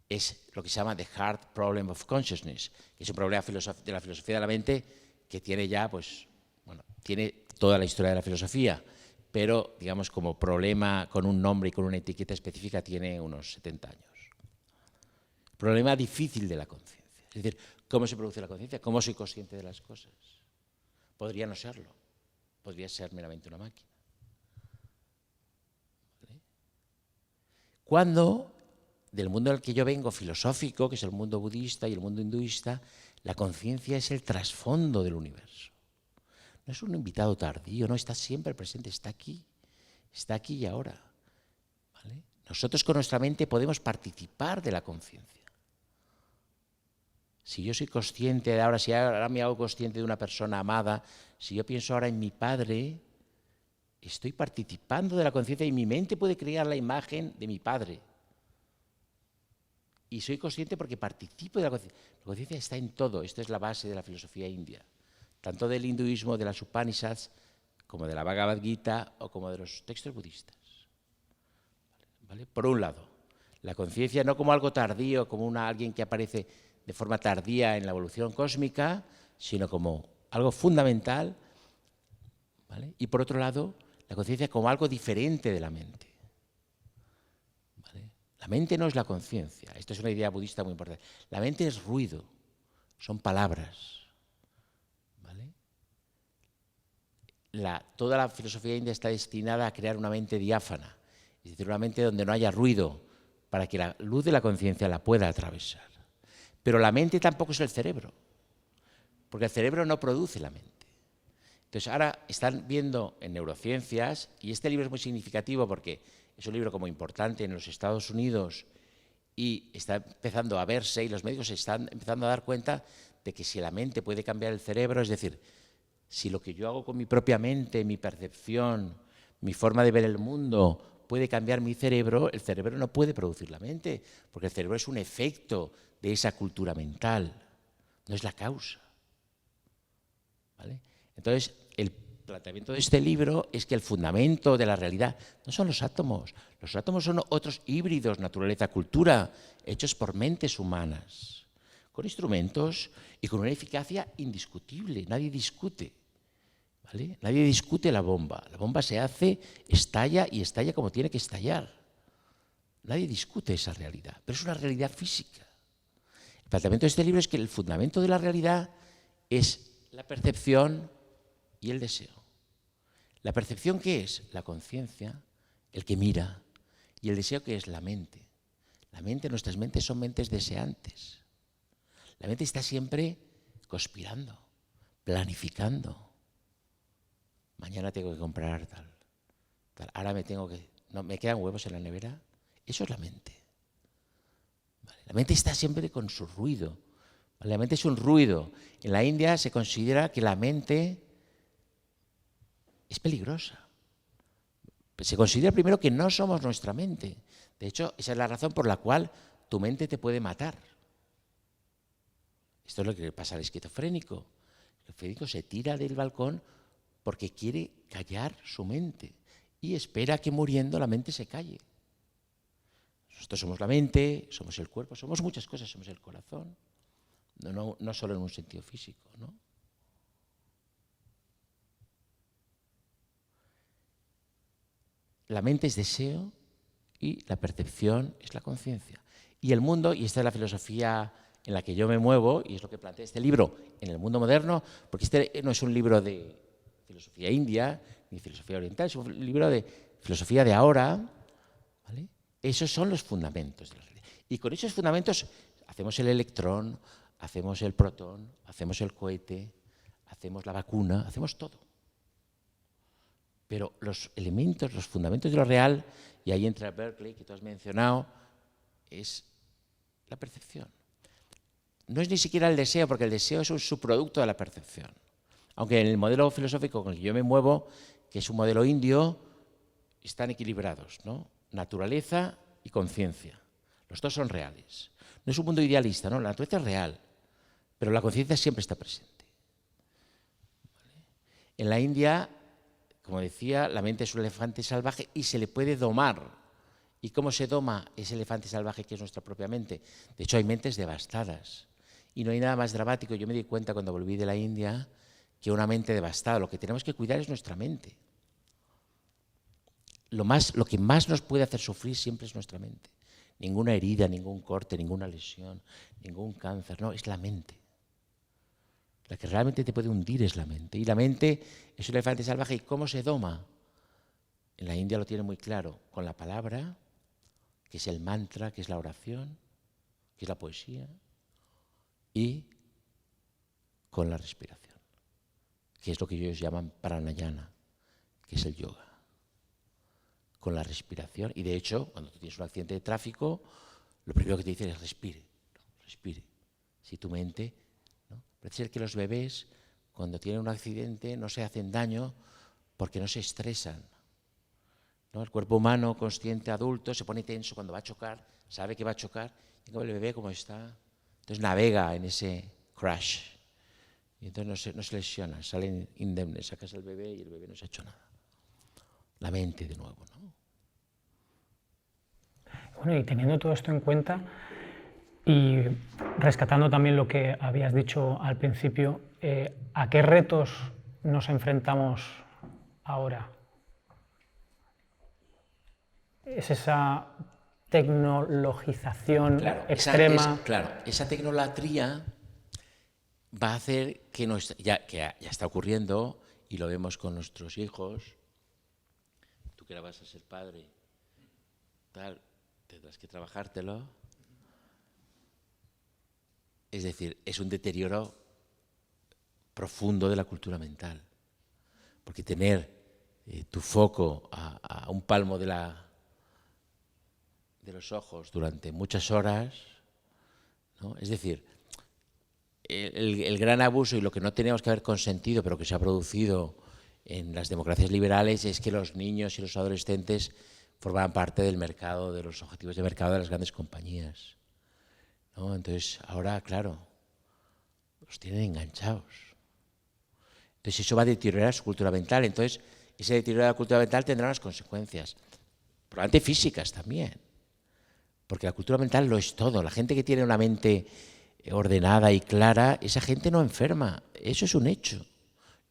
Es lo que se llama the hard problem of consciousness, que es un problema de la filosofía de la mente que tiene ya, pues, bueno, tiene toda la historia de la filosofía, pero, digamos, como problema con un nombre y con una etiqueta específica tiene unos 70 años. Problema difícil de la conciencia. Es decir, ¿cómo se produce la conciencia? ¿Cómo soy consciente de las cosas? Podría no serlo. Podría ser meramente una máquina. ¿Vale? Cuando, del mundo al que yo vengo, filosófico, que es el mundo budista y el mundo hinduista, la conciencia es el trasfondo del universo. No es un invitado tardío, no está siempre presente, está aquí y ahora. ¿Vale? Nosotros con nuestra mente podemos participar de la conciencia. Si yo soy consciente de ahora, si ahora me hago consciente de una persona amada, si yo pienso ahora en mi padre, estoy participando de la conciencia y mi mente puede crear la imagen de mi padre. Y soy consciente porque participo de la conciencia. La conciencia está en todo. Esto es la base de la filosofía india, tanto del hinduismo, de las Upanishads, como de la Bhagavad Gita o como de los textos budistas. ¿Vale? Por un lado, la conciencia no como algo tardío, como alguien que aparece de forma tardía en la evolución cósmica, sino como algo fundamental. ¿Vale? Y por otro lado, la conciencia como algo diferente de la mente. ¿Vale? La mente no es la conciencia. Esto es una idea budista muy importante. La mente es ruido, son palabras. ¿Vale? Toda la filosofía india está destinada a crear una mente diáfana, es decir, una mente donde no haya ruido, para que la luz de la conciencia la pueda atravesar. Pero la mente tampoco es el cerebro, porque el cerebro no produce la mente. Entonces ahora están viendo en neurociencias, y este libro es muy significativo porque es un libro como importante en los Estados Unidos y está empezando a verse, y los médicos están empezando a dar cuenta de que si la mente puede cambiar el cerebro, es decir, si lo que yo hago con mi propia mente, mi percepción, mi forma de ver el mundo puede cambiar mi cerebro, el cerebro no puede producir la mente, porque el cerebro es un efecto de esa cultura mental, no es la causa. ¿Vale? Entonces, el planteamiento de este libro es que el fundamento de la realidad no son los átomos son otros híbridos naturaleza-cultura, hechos por mentes humanas, con instrumentos y con una eficacia indiscutible, nadie discute. ¿Vale? Nadie discute la bomba se hace, estalla y estalla como tiene que estallar. Nadie discute esa realidad, pero es una realidad física. El planteamiento de este libro es que el fundamento de la realidad es la percepción y el deseo. ¿La percepción qué es? La conciencia, el que mira, y el deseo ¿qué es? La mente. Nuestras mentes son mentes deseantes. La mente está siempre conspirando, planificando. Mañana tengo que comprar tal. Ahora me quedan huevos en la nevera. Eso es la mente. ¿Vale? La mente está siempre con su ruido. ¿Vale? La mente es un ruido. En la India se considera que la mente es peligrosa. Se considera primero que no somos nuestra mente. De hecho, esa es la razón por la cual tu mente te puede matar. Esto es lo que le pasa al esquizofrénico. El esquizofrénico se tira del balcón porque quiere callar su mente y espera que muriendo la mente se calle. Nosotros somos la mente, somos el cuerpo, somos muchas cosas, somos el corazón, no solo en un sentido físico, ¿no? La mente es deseo y la percepción es la conciencia. Y el mundo, y esta es la filosofía en la que yo me muevo, y es lo que plantea este libro en el mundo moderno, porque este no es un libro de filosofía india ni filosofía oriental, es un libro de filosofía de ahora, ¿vale? Esos son los fundamentos de la realidad. Y con esos fundamentos hacemos el electrón, hacemos el protón, hacemos el cohete, hacemos la vacuna, hacemos todo. Pero los elementos, los fundamentos de lo real, y ahí entra Berkeley, que tú has mencionado, es la percepción. No es ni siquiera el deseo, porque el deseo es un subproducto de la percepción. Aunque en el modelo filosófico con el que yo me muevo, que es un modelo indio, están equilibrados, ¿no? Naturaleza y conciencia. Los dos son reales. No es un mundo idealista, ¿no? La naturaleza es real, pero la conciencia siempre está presente. ¿Vale? En la India, como decía, la mente es un elefante salvaje y se le puede domar. ¿Y cómo se doma ese elefante salvaje que es nuestra propia mente? De hecho, hay mentes devastadas. Y no hay nada más dramático. Yo me di cuenta cuando volví de la India que una mente devastada. Lo que tenemos que cuidar es nuestra mente. Lo que más nos puede hacer sufrir siempre es nuestra mente. Ninguna herida, ningún corte, ninguna lesión, ningún cáncer. No, es la mente. La que realmente te puede hundir es la mente. Y la mente es un elefante salvaje. ¿Y cómo se doma? En la India lo tiene muy claro. Con la palabra, que es el mantra, que es la oración, que es la poesía, y con la respiración, que es lo que ellos llaman pranayana, que es el yoga. con la respiración. Y de hecho, cuando tú tienes un accidente de tráfico, lo primero que te dicen es respire, respire. Si tu mente, ¿no? Parece ser que los bebés, cuando tienen un accidente, no se hacen daño porque no se estresan, ¿no? El cuerpo humano, consciente, adulto, se pone tenso cuando va a chocar, sabe que va a chocar, y como el bebé como está, entonces navega en ese crash. Y entonces no se lesionan, salen indemnes, sacas al bebé y el bebé no se ha hecho nada. La mente de nuevo, ¿no? Bueno, y teniendo todo esto en cuenta y rescatando también lo que habías dicho al principio, ¿a qué retos nos enfrentamos ahora? ¿Es esa tecnologización extrema? Esa tecnolatría va a hacer que ya está ocurriendo y lo vemos con nuestros hijos. Tú que ahora vas a ser padre, tal, tendrás que trabajártelo. Es decir, es un deterioro profundo de la cultura mental. Porque tener tu foco a un palmo de los ojos durante muchas horas, ¿no? Es decir, el gran abuso y lo que no teníamos que haber consentido, pero que se ha producido en las democracias liberales, es que los niños y los adolescentes formaban parte del mercado, de los objetivos de mercado de las grandes compañías, ¿no? Entonces, ahora, claro, los tienen enganchados. Entonces, eso va a deteriorar su cultura mental. Entonces, ese deterioro de la cultura mental tendrá unas consecuencias, probablemente físicas también, porque la cultura mental lo es todo. La gente que tiene una mente ordenada y clara, esa gente no enferma. Eso es un hecho.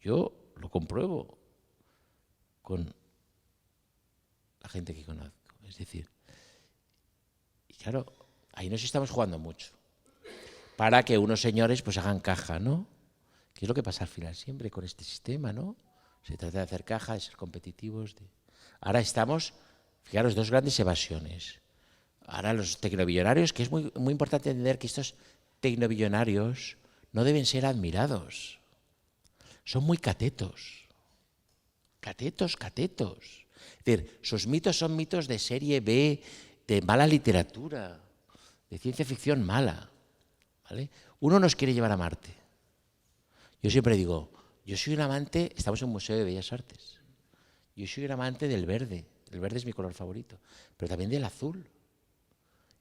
Yo lo compruebo con la gente que conozco. Es decir, y claro, ahí nos estamos jugando mucho para que unos señores pues hagan caja, ¿no? Que es lo que pasa al final siempre con este sistema, ¿no? Se trata de hacer caja, de ser competitivos. Ahora estamos, fijaros, dos grandes evasiones. Ahora los tecnobillonarios, que es muy, muy importante entender que estos tecnobillonarios no deben ser admirados. Son muy catetos. Catetos. Es decir, sus mitos son mitos de serie B, de mala literatura, de ciencia ficción mala, ¿vale? Uno nos quiere llevar a Marte. Yo siempre digo, yo soy un amante, estamos en un museo de bellas artes, yo soy un amante del verde es mi color favorito, pero también del azul.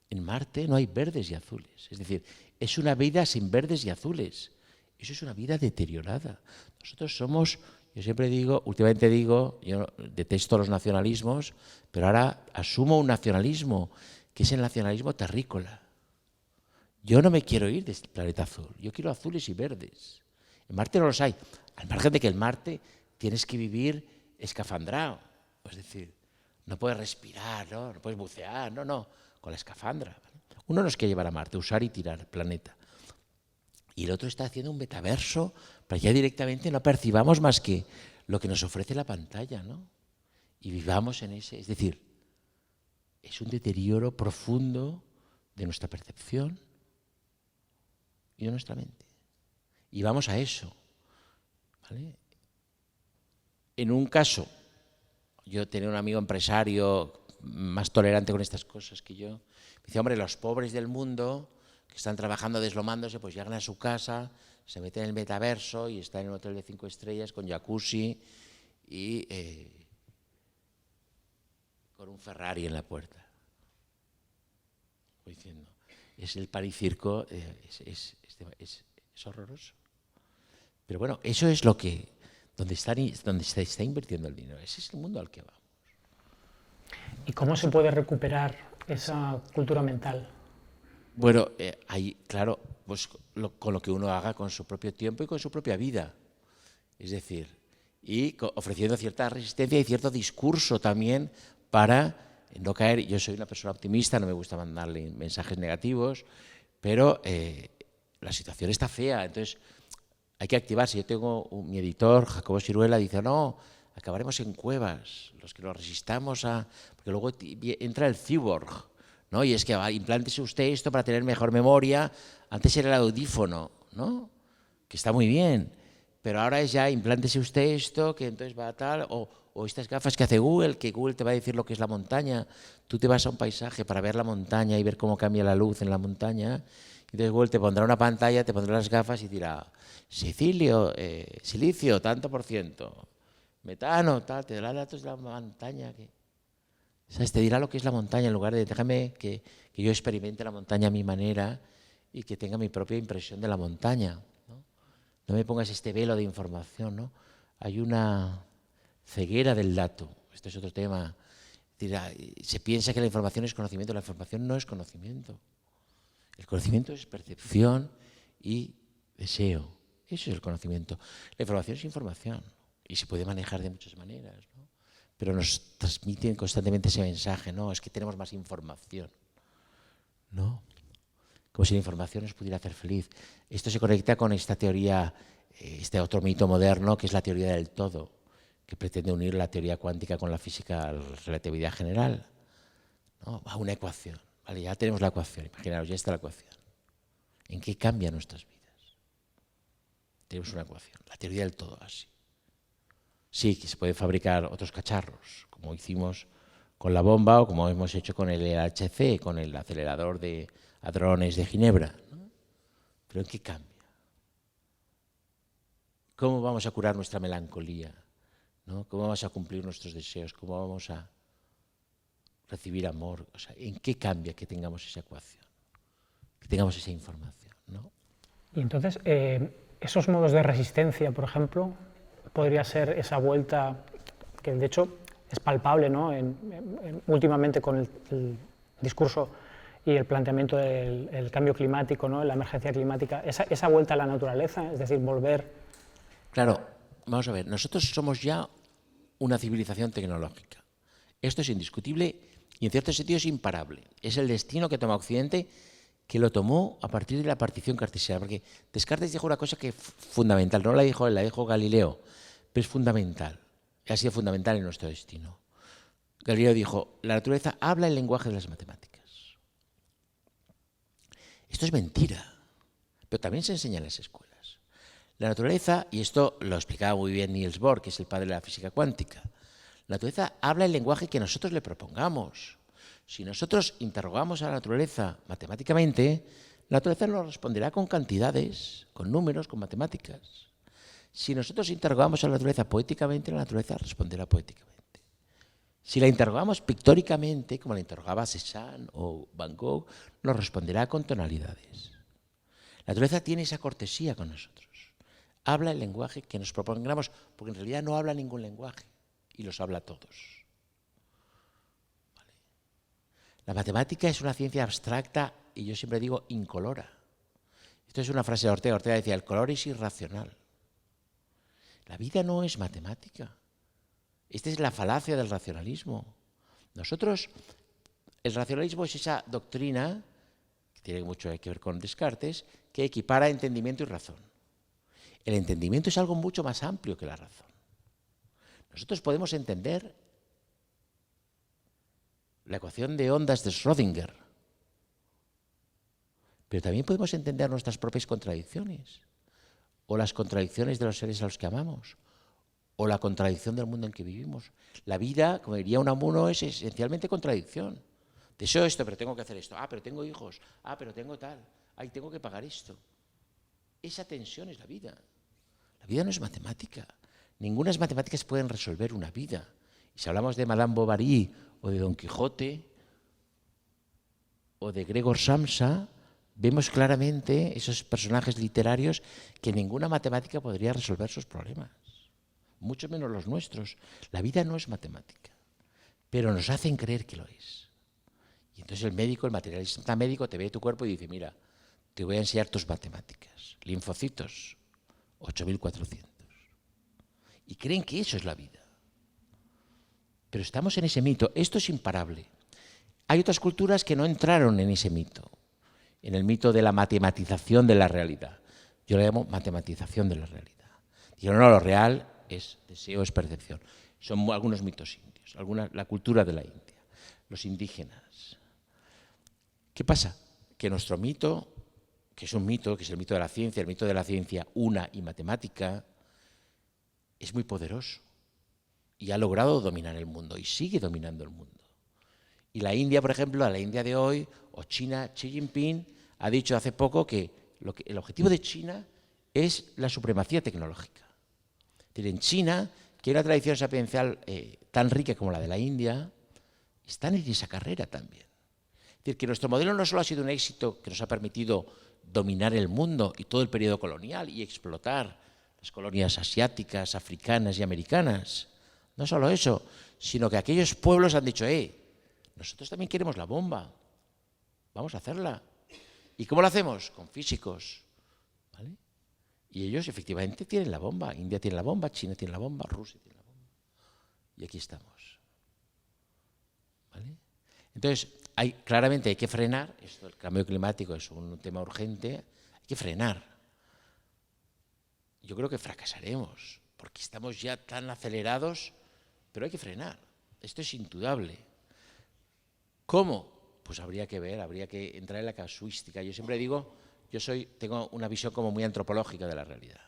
En Marte no hay verdes y azules, es decir, es una vida sin verdes y azules, eso es una vida deteriorada. Nosotros somos, yo siempre digo, últimamente digo, yo detesto los nacionalismos, pero ahora asumo un nacionalismo, que es el nacionalismo terrícola. Yo no me quiero ir del planeta azul, yo quiero azules y verdes. En Marte no los hay, al margen de que en Marte tienes que vivir escafandrado, es decir, no puedes respirar, no puedes bucear, no, con la escafandra, ¿vale? Uno nos quiere llevar a Marte, usar y tirar el planeta. Y el otro está haciendo un metaverso para que ya directamente no percibamos más que lo que nos ofrece la pantalla, ¿no? Y vivamos en ese, es decir, es un deterioro profundo de nuestra percepción y de nuestra mente. Y vamos a eso, ¿vale? En un caso, yo tenía un amigo empresario más tolerante con estas cosas que yo, me dice, hombre, los pobres del mundo que están trabajando deslomándose, pues llegan a su casa, se meten en el metaverso y están en un hotel de 5 estrellas con jacuzzi y con un Ferrari en la puerta. Voy diciendo, es el paricirco, es horroroso. Pero bueno, eso es lo que, donde se está invirtiendo el dinero. Ese es el mundo al que vamos. ¿Y cómo se puede recuperar esa cultura mental? Bueno, ahí, claro, pues con lo que uno haga con su propio tiempo y con su propia vida. Es decir, y ofreciendo cierta resistencia y cierto discurso también para no caer. Yo soy una persona optimista, no me gusta mandarle mensajes negativos, pero la situación está fea, entonces hay que activarse. Yo tengo mi editor, Jacobo Siruela, dice, no, acabaremos en cuevas, los que nos resistamos a... Porque luego entra el cyborg, ¿no? Y es que implántese usted esto para tener mejor memoria. Antes era el audífono, ¿no? Que está muy bien, Pero ahora es ya, implántese usted esto, que entonces va a tal, o estas gafas que hace Google, que Google te va a decir lo que es la montaña. Tú te vas a un paisaje para ver la montaña y ver cómo cambia la luz en la montaña. Entonces Google te pondrá una pantalla, te pondrá las gafas y dirá, silicio, tanto por ciento, metano, tal, te dará datos de la montaña. ¿Sabes? Te dirá lo que es la montaña en lugar de déjame que yo experimente la montaña a mi manera y que tenga mi propia impresión de la montaña. No me pongas este velo de información, ¿no? Hay una ceguera del dato. Este es otro tema. Se piensa que la información es conocimiento. La información no es conocimiento. El conocimiento es percepción y deseo. Eso es el conocimiento. La información es información y se puede manejar de muchas maneras, ¿no? Pero nos transmiten constantemente ese mensaje, ¿no? Es que tenemos más información, ¿no? Como si la información nos pudiera hacer feliz. Esto se conecta con esta teoría, este otro mito moderno, que es la teoría del todo, que pretende unir la teoría cuántica con la física, la relatividad general, ¿no? A una ecuación. Vale, ya tenemos la ecuación, imaginaros, ya está la ecuación. ¿En qué cambia nuestras vidas? Tenemos una ecuación, la teoría del todo, así. Sí, que se pueden fabricar otros cacharros, como hicimos con la bomba o como hemos hecho con el LHC, con el acelerador de hadrones de Ginebra, ¿no? Pero ¿en qué cambia? ¿Cómo vamos a curar nuestra melancolía? ¿No? ¿Cómo vamos a cumplir nuestros deseos? ¿Cómo vamos a recibir amor? O sea, ¿en qué cambia que tengamos esa ecuación? Que tengamos esa información, ¿no? Y entonces, esos modos de resistencia, por ejemplo, podría ser esa vuelta que de hecho es palpable, ¿no? Últimamente con el discurso y el planteamiento del cambio climático, ¿no? La emergencia climática, esa vuelta a la naturaleza, es decir, volver... Claro, vamos a ver, nosotros somos ya una civilización tecnológica. Esto es indiscutible y en cierto sentido es imparable. Es el destino que toma Occidente, que lo tomó a partir de la partición cartesiana, porque Descartes dijo una cosa que es fundamental, no la dijo él, la dijo Galileo, pero es fundamental, ha sido fundamental en nuestro destino. Galileo dijo, la naturaleza habla el lenguaje de las matemáticas. Esto es mentira, pero también se enseña en las escuelas. La naturaleza, y esto lo explicaba muy bien Niels Bohr, que es el padre de la física cuántica, la naturaleza habla el lenguaje que nosotros le propongamos. Si nosotros interrogamos a la naturaleza matemáticamente, la naturaleza nos responderá con cantidades, con números, con matemáticas. Si nosotros interrogamos a la naturaleza poéticamente, la naturaleza responderá poéticamente. Si la interrogamos pictóricamente, como la interrogaba Cézanne o Van Gogh, nos responderá con tonalidades. La naturaleza tiene esa cortesía con nosotros. Habla el lenguaje que nos propongamos, porque en realidad no habla ningún lenguaje y los habla todos. ¿Vale? La matemática es una ciencia abstracta y yo siempre digo incolora. Esto es una frase de Ortega. Ortega decía, el color es irracional. La vida no es matemática. Esta es la falacia del racionalismo. Nosotros, el racionalismo es esa doctrina, que tiene mucho que ver con Descartes, que equipara entendimiento y razón. El entendimiento es algo mucho más amplio que la razón. Nosotros podemos entender la ecuación de ondas de Schrödinger, pero también podemos entender nuestras propias contradicciones, o las contradicciones de los seres a los que amamos, o la contradicción del mundo en que vivimos. La vida, como diría Unamuno, es esencialmente contradicción. Deseo esto, pero tengo que hacer esto. Ah, pero tengo hijos. Ah, pero tengo tal. Ay, tengo que pagar esto. Esa tensión es la vida. La vida no es matemática. Ningunas matemáticas pueden resolver una vida. Y si hablamos de Madame Bovary, o de Don Quijote, o de Gregor Samsa, vemos claramente esos personajes literarios que ninguna matemática podría resolver sus problemas. Mucho menos los nuestros. La vida no es matemática, pero nos hacen creer que lo es. Y entonces el médico, el materialista médico, te ve tu cuerpo y dice, mira, te voy a enseñar tus matemáticas. Linfocitos, 8.400. Y creen que eso es la vida. Pero estamos en ese mito. Esto es imparable. Hay otras culturas que no entraron en ese mito, en el mito de la matematización de la realidad. Yo lo llamo matematización de la realidad. Dijeron, no, lo real es deseo, es percepción. Son algunos mitos indios, la cultura de la India, los indígenas. ¿Qué pasa? Que nuestro mito, que es un mito, que es el mito de la ciencia una y matemática, es muy poderoso y ha logrado dominar el mundo y sigue dominando el mundo. Y la India, por ejemplo, la India de hoy, o China, Xi Jinping ha dicho hace poco que el objetivo de China es la supremacía tecnológica. Es decir, en China, que hay una tradición sapiencial tan rica como la de la India, están en esa carrera también. Es decir, que nuestro modelo no solo ha sido un éxito que nos ha permitido dominar el mundo y todo el periodo colonial y explotar las colonias asiáticas, africanas y americanas. No solo eso, sino que aquellos pueblos han dicho, nosotros también queremos la bomba, vamos a hacerla. ¿Y cómo la hacemos? Con físicos, ¿vale? Y ellos efectivamente tienen la bomba. India tiene la bomba, China tiene la bomba, Rusia tiene la bomba. Y aquí estamos, ¿vale? Entonces, claramente hay que frenar, esto del cambio climático es un tema urgente, hay que frenar. Yo creo que fracasaremos, porque estamos ya tan acelerados, pero hay que frenar. Esto es indudable. ¿Cómo? Pues habría que ver, habría que entrar en la casuística. Yo siempre digo, tengo una visión como muy antropológica de la realidad.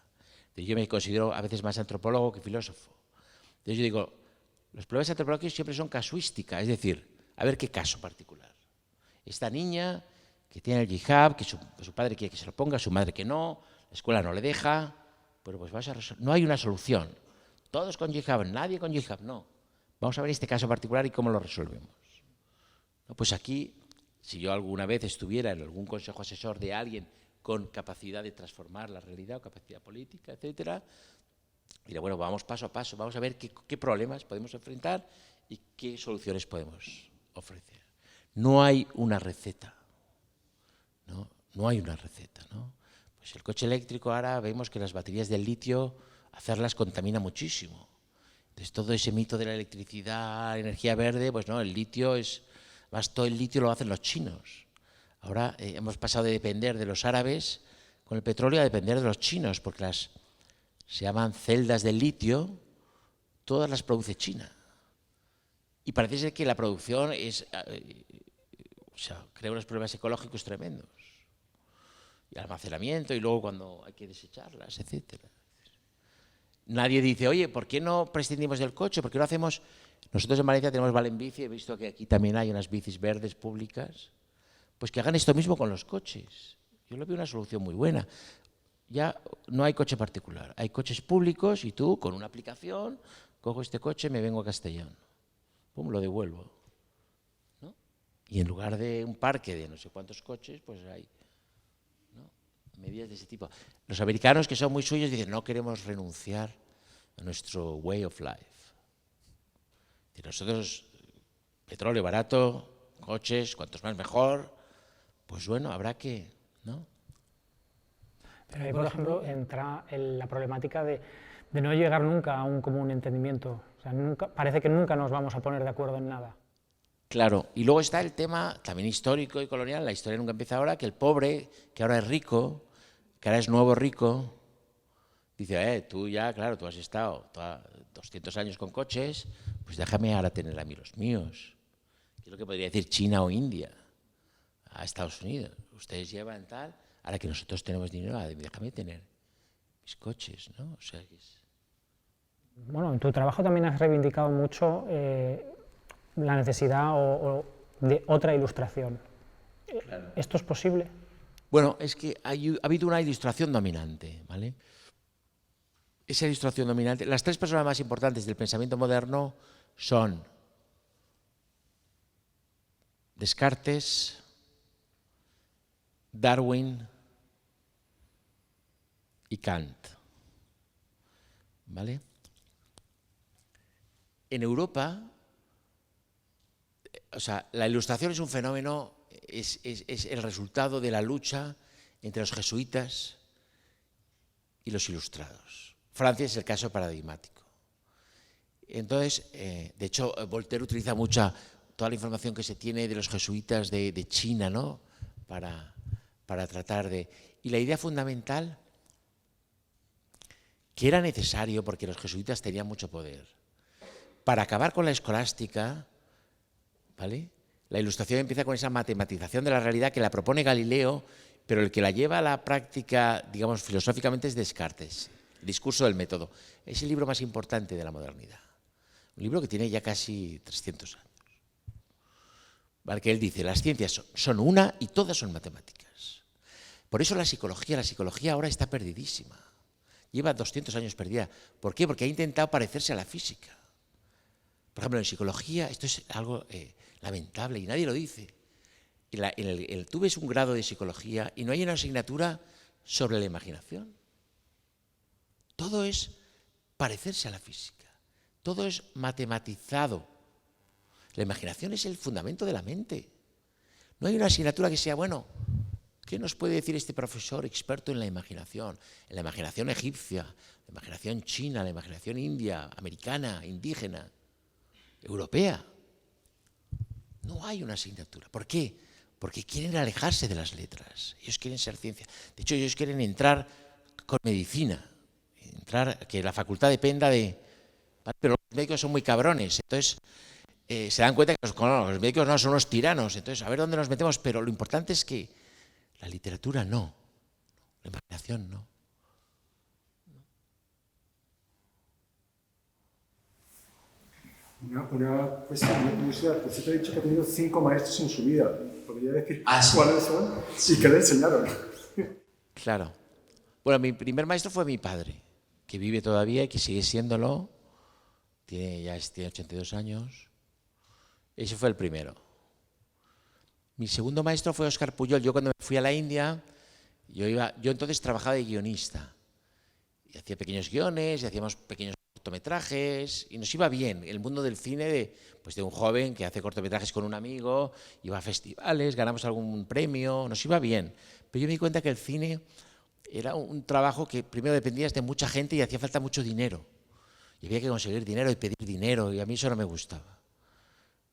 Yo me considero a veces más antropólogo que filósofo. Entonces yo digo, los problemas antropológicos siempre son casuística, es decir, a ver qué caso particular. Esta niña que tiene el hijab, que su padre quiere que se lo ponga, su madre que no, la escuela no le deja, pero pues no hay una solución. Todos con hijab, nadie con hijab, no. Vamos a ver este caso particular y cómo lo resolvemos. No, pues aquí, si yo alguna vez estuviera en algún consejo asesor de alguien con capacidad de transformar la realidad o capacidad política, etcétera, diría, bueno, vamos paso a paso, vamos a ver qué problemas podemos enfrentar y qué soluciones podemos ofrecer. No hay una receta, no hay una receta, ¿no? Pues el coche eléctrico ahora vemos que las baterías del litio, hacerlas contamina muchísimo. Entonces todo ese mito de la electricidad, energía verde, pues no, el litio es... Más todo el litio lo hacen los chinos. Ahora hemos pasado de depender de los árabes con el petróleo a depender de los chinos, porque se llaman celdas del litio, todas las produce China. Y parece ser que la producción crea unos problemas ecológicos tremendos. Y almacenamiento, y luego cuando hay que desecharlas, etcétera. Nadie dice, oye, ¿por qué no prescindimos del coche? ¿Por qué no hacemos...? Nosotros en Valencia tenemos Valenbici, he visto que aquí también hay unas bicis verdes públicas, pues que hagan esto mismo con los coches. Yo lo veo una solución muy buena. Ya no hay coche particular, hay coches públicos y tú con una aplicación cojo este coche, me vengo a Castellón, pum, lo devuelvo, ¿no? Y en lugar de un parque de no sé cuántos coches, pues hay, ¿no?, medidas de ese tipo. Los americanos, que son muy suyos, dicen, no queremos renunciar a nuestro way of life. Y nosotros, petróleo barato, coches, cuantos más mejor, pues bueno, habrá que, ¿no? Pero ahí, por ejemplo, entra la problemática de no llegar nunca a un común entendimiento. O sea, parece que nunca nos vamos a poner de acuerdo en nada. Claro, y luego está el tema también histórico y colonial, la historia nunca empieza ahora, que el pobre, que ahora es rico, que ahora es nuevo rico, dice, tú ya, claro, tú has estado 200 años con coches, pues déjame ahora tener a mí los míos. Que es lo que podría decir China o India a Estados Unidos. Ustedes llevan tal, ahora que nosotros tenemos dinero, déjame tener mis coches, ¿no? O sea, Bueno, en tu trabajo también has reivindicado mucho la necesidad de otra ilustración. Claro. ¿Esto es posible? Bueno, es que ha habido una ilustración dominante, ¿vale? Esa ilustración dominante, las tres personas más importantes del pensamiento moderno son Descartes, Darwin y Kant, ¿vale? En Europa, o sea, la ilustración es un fenómeno, es el resultado de la lucha entre los jesuitas y los ilustrados. Francia es el caso paradigmático. Entonces, de hecho, Voltaire utiliza toda la información que se tiene de los jesuitas de China, ¿no?, para tratar de... Y la idea fundamental, que era necesario, porque los jesuitas tenían mucho poder, para acabar con la escolástica, ¿vale? La ilustración empieza con esa matematización de la realidad que la propone Galileo, pero el que la lleva a la práctica, digamos, filosóficamente es Descartes. El discurso del método. Es el libro más importante de la modernidad. Un libro que tiene ya casi 300 años. ¿Vale? Que él dice, las ciencias son una y todas son matemáticas. Por eso la psicología ahora está perdidísima. Lleva 200 años perdida. ¿Por qué? Porque ha intentado parecerse a la física. Por ejemplo, en psicología, esto es algo lamentable y nadie lo dice. Tú ves un grado de psicología y no hay una asignatura sobre la imaginación. Todo es parecerse a la física. Todo es matematizado. La imaginación es el fundamento de la mente. No hay una asignatura que sea, bueno, ¿qué nos puede decir este profesor experto en la imaginación? En la imaginación egipcia, la imaginación china, la imaginación india, americana, indígena, europea. No hay una asignatura. ¿Por qué? Porque quieren alejarse de las letras. Ellos quieren ser ciencia. De hecho, ellos quieren entrar con medicina. Que la facultad dependa de... Pero los médicos son muy cabrones. Entonces, se dan cuenta que los médicos no son unos tiranos. Entonces, a ver dónde nos metemos. Pero lo importante es que la literatura no. La imaginación no. Una cuestión muy curiosa, usted te ha dicho que ha tenido 5 maestros en su vida. ¿Podría decir sí. cuáles son y qué le enseñaron? Claro. Bueno, mi primer maestro fue mi padre, que vive todavía y que sigue siéndolo. Tiene 82 años. Ese fue el primero. Mi segundo maestro fue Óscar Pujol. Yo cuando me fui a la India, yo entonces trabajaba de guionista. Y hacía pequeños guiones, y hacíamos pequeños cortometrajes, y nos iba bien. El mundo del cine de un joven que hace cortometrajes con un amigo, iba a festivales, ganamos algún premio, nos iba bien. Pero yo me di cuenta que el cine era un trabajo que primero dependías de mucha gente y hacía falta mucho dinero. Y había que conseguir dinero y pedir dinero, y a mí eso no me gustaba.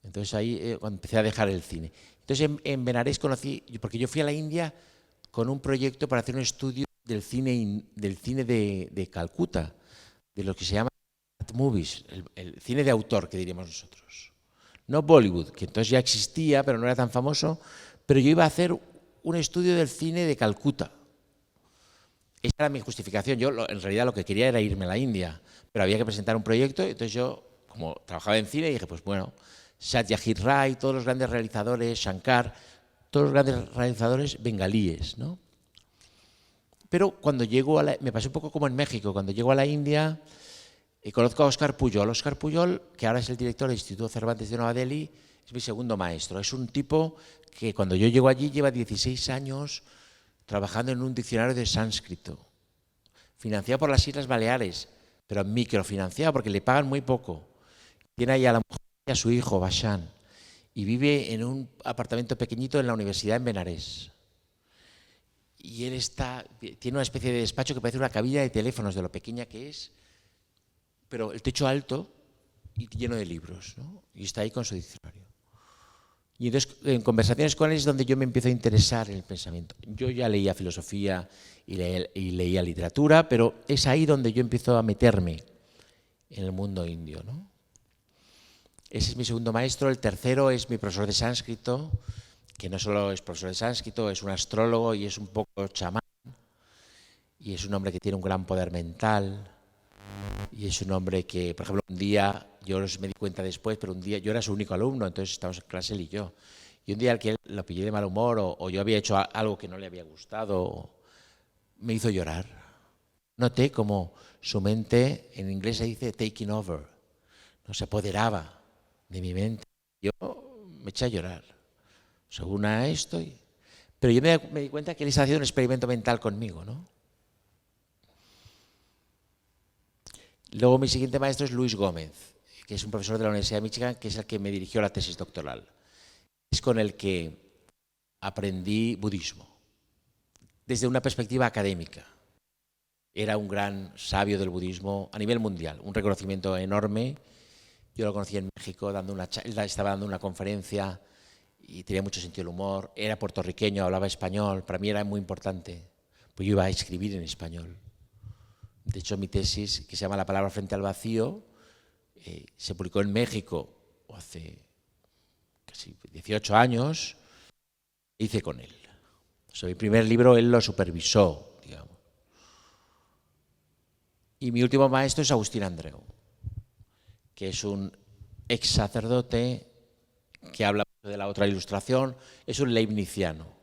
Entonces ahí cuando empecé a dejar el cine. Entonces en Benarés conocí, porque yo fui a la India con un proyecto para hacer un estudio del cine de Calcuta, de lo que se llama movies, el cine de autor, que diríamos nosotros. No Bollywood, que entonces ya existía, pero no era tan famoso, pero yo iba a hacer un estudio del cine de Calcuta. Esa era mi justificación. Yo en realidad lo que quería era irme a la India, pero había que presentar un proyecto, entonces yo, como trabajaba en cine, dije, pues bueno, Satyajit Ray, todos los grandes realizadores, Shankar, todos los grandes realizadores bengalíes, ¿no? Pero cuando llego me pasó un poco como en México, cuando llego a la India, conozco a Óscar Pujol. Óscar Pujol, que ahora es el director del Instituto Cervantes de Nueva Delhi, es mi segundo maestro. Es un tipo que cuando yo llego allí lleva 16 años trabajando en un diccionario de sánscrito, financiado por las Islas Baleares, pero microfinanciado porque le pagan muy poco. Tiene ahí a la mujer y a su hijo, Bashan, y vive en un apartamento pequeñito en la universidad en Benarés. Y él tiene una especie de despacho que parece una cabina de teléfonos de lo pequeña que es, pero el techo alto y lleno de libros, ¿no? Y está ahí con su diccionario. Y entonces en conversaciones con él es donde yo me empiezo a interesar en el pensamiento. Yo ya leía filosofía y leía literatura, pero es ahí donde yo empiezo a meterme en el mundo indio, ¿no? Ese es mi segundo maestro. El tercero es mi profesor de sánscrito, que no solo es profesor de sánscrito, es un astrólogo y es un poco chamán. Y es un hombre que tiene un gran poder mental. Y es un hombre que, por ejemplo, un día, yo me di cuenta después, pero un día yo era su único alumno, entonces estábamos en clase él y yo. Y un día al que él lo pillé de mal humor o yo había hecho algo que no le había gustado, me hizo llorar. Noté como su mente, en inglés se dice taking over, no se apoderaba de mi mente. Yo me eché a llorar. Según a esto. Pero yo me di cuenta que él estaba haciendo un experimento mental conmigo, ¿no? Luego mi siguiente maestro es Luis Gómez, que es un profesor de la Universidad de Michigan, que es el que me dirigió la tesis doctoral. Es con el que aprendí budismo, desde una perspectiva académica. Era un gran sabio del budismo a nivel mundial, un reconocimiento enorme. Yo lo conocí en México, él estaba dando una conferencia y tenía mucho sentido del humor. Era puertorriqueño, hablaba español, para mí era muy importante, pues yo iba a escribir en español. De hecho, mi tesis, que se llama La palabra frente al vacío, se publicó en México hace casi 18 años, hice con él. O sea, mi primer libro él lo supervisó, digamos. Y mi último maestro es Agustín Andreu, que es un ex sacerdote que habla de la otra ilustración, es un leibniziano.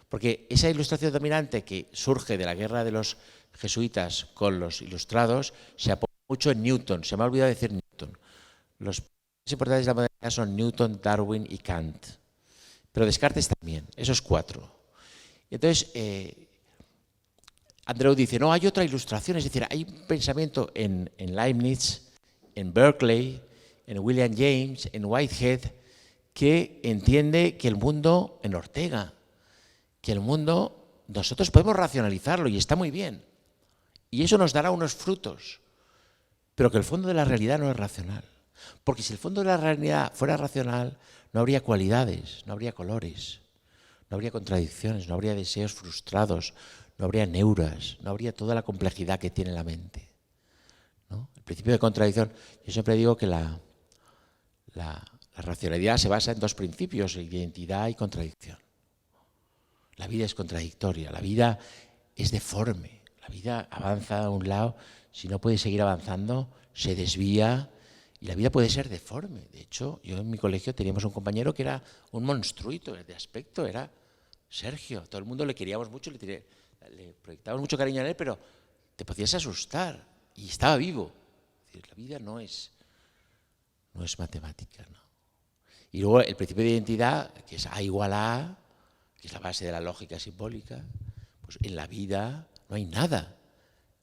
Porque esa ilustración dominante que surge de la guerra de los jesuitas con los ilustrados se apoya mucho en Newton. Se me ha olvidado decir Newton. Los más importantes de la modernidad son Newton, Darwin y Kant. Pero Descartes también, esos 4. Entonces, Andreu dice, no, hay otra ilustración, es decir, hay un pensamiento en Leibniz, en Berkeley, en William James, en Whitehead, que entiende que el mundo, en Ortega, que el mundo, nosotros podemos racionalizarlo y está muy bien. Y eso nos dará unos frutos, pero que el fondo de la realidad no es racional. Porque si el fondo de la realidad fuera racional, no habría cualidades, no habría colores, no habría contradicciones, no habría deseos frustrados, no habría neuras, no habría toda la complejidad que tiene la mente, ¿no? El principio de contradicción, yo siempre digo que la racionalidad se basa en 2 principios, identidad y contradicción. La vida es contradictoria, la vida es deforme, la vida avanza a un lado, si no puede seguir avanzando, se desvía y la vida puede ser deforme. De hecho, yo en mi colegio teníamos un compañero que era un monstruito de aspecto, era Sergio, todo el mundo le queríamos mucho, le proyectábamos mucho cariño en él, pero te podías asustar y estaba vivo. Es decir, la vida no es matemática, ¿no? Y luego el principio de identidad, que es A igual a A, que es la base de la lógica simbólica, pues en la vida no hay nada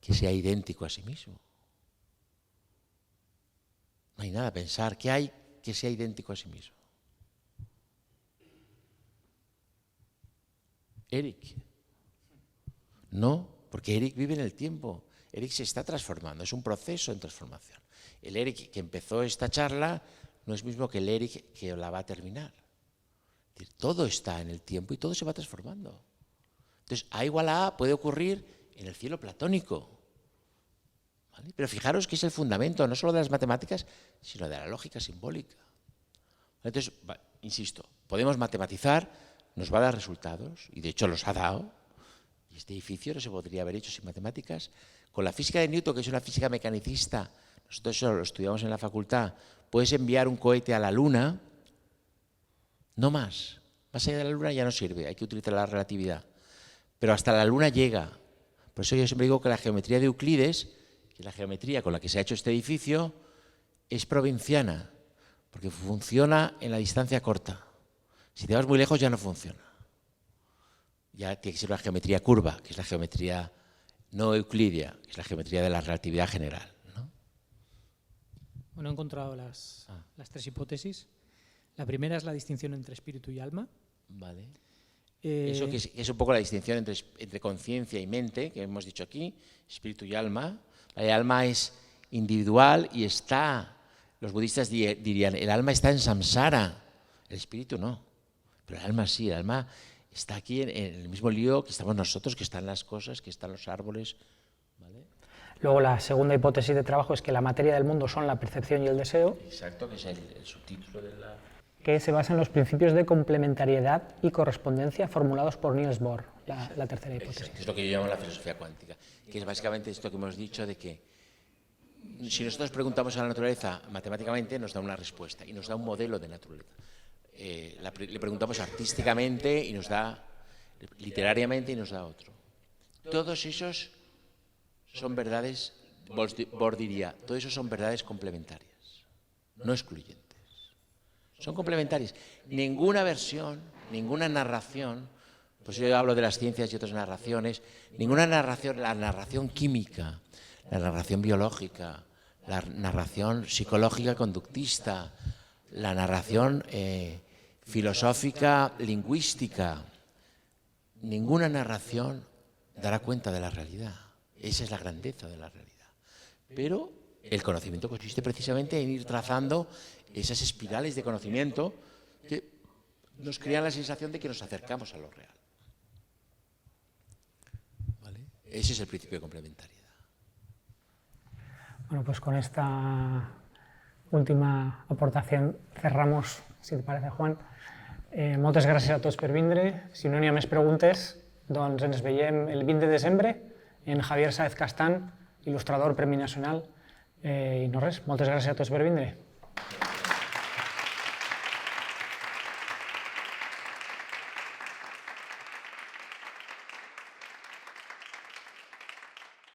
que sea idéntico a sí mismo. No hay nada, pensar que hay que sea idéntico a sí mismo. Eric. No, porque Eric vive en el tiempo. Eric se está transformando, es un proceso en transformación. El Eric que empezó esta charla no es mismo que el Eric que la va a terminar. Es decir, todo está en el tiempo y todo se va transformando. Entonces, A igual a A puede ocurrir en el cielo platónico. ¿Vale? Pero fijaros que es el fundamento, no solo de las matemáticas, sino de la lógica simbólica. Entonces, insisto, podemos matematizar, nos va a dar resultados, y de hecho los ha dado, y este edificio no se podría haber hecho sin matemáticas. Con la física de Newton, que es una física mecanicista, nosotros eso lo estudiamos en la facultad, puedes enviar un cohete a la Luna, no más. Más allá de la Luna ya no sirve, hay que utilizar la relatividad. Pero hasta la Luna llega. Por eso yo siempre digo que la geometría de Euclides, que es la geometría con la que se ha hecho este edificio, es provinciana, porque funciona en la distancia corta. Si te vas muy lejos ya no funciona. Ya tiene que ser una geometría curva, que es la geometría no euclidia, que es la geometría de la relatividad general, ¿no? Bueno, he encontrado las 3 hipótesis. La primera es la distinción entre espíritu y alma. Vale. Eso que es un poco la distinción entre conciencia y mente, que hemos dicho aquí, espíritu y alma. El alma es individual y está, los budistas dirían, el alma está en samsara, el espíritu no, pero el alma sí, el alma está aquí en el mismo lío que estamos nosotros, que están las cosas, que están los árboles. ¿Vale? Luego la segunda hipótesis de trabajo es que la materia del mundo son la percepción y el deseo. Exacto, que es el subtítulo de la... Que se basa en los principios de complementariedad y correspondencia formulados por Niels Bohr, la tercera hipótesis. Exacto, es lo que yo llamo la filosofía cuántica, que es básicamente esto que hemos dicho de que si nosotros preguntamos a la naturaleza matemáticamente nos da una respuesta y nos da un modelo de naturaleza. Le preguntamos artísticamente y nos da, literariamente y nos da otro. Todos esos son verdades, Bohr diría, todos esos son verdades complementarias, no excluyentes. Son complementarias. Ninguna versión, ninguna narración, pues yo hablo de las ciencias y otras narraciones, ninguna narración, la narración química, la narración biológica, la narración psicológica conductista, la narración filosófica lingüística, ninguna narración dará cuenta de la realidad. Esa es la grandeza de la realidad. Pero el conocimiento consiste precisamente en ir trazando esas espirales de conocimiento que nos crean la sensación de que nos acercamos a lo real. ¿Vale? Ese es el principio de complementariedad. Bueno, pues con esta última aportación cerramos, si te parece, Juan. Moltes gràcies a tots per vindre. Si no n'hi ha més preguntes, doncs ens veiem el 20 de desembre en Javier Sáez Castán, il·lustrador Premi Nacional, i no res, moltes gràcies a tots per vindre.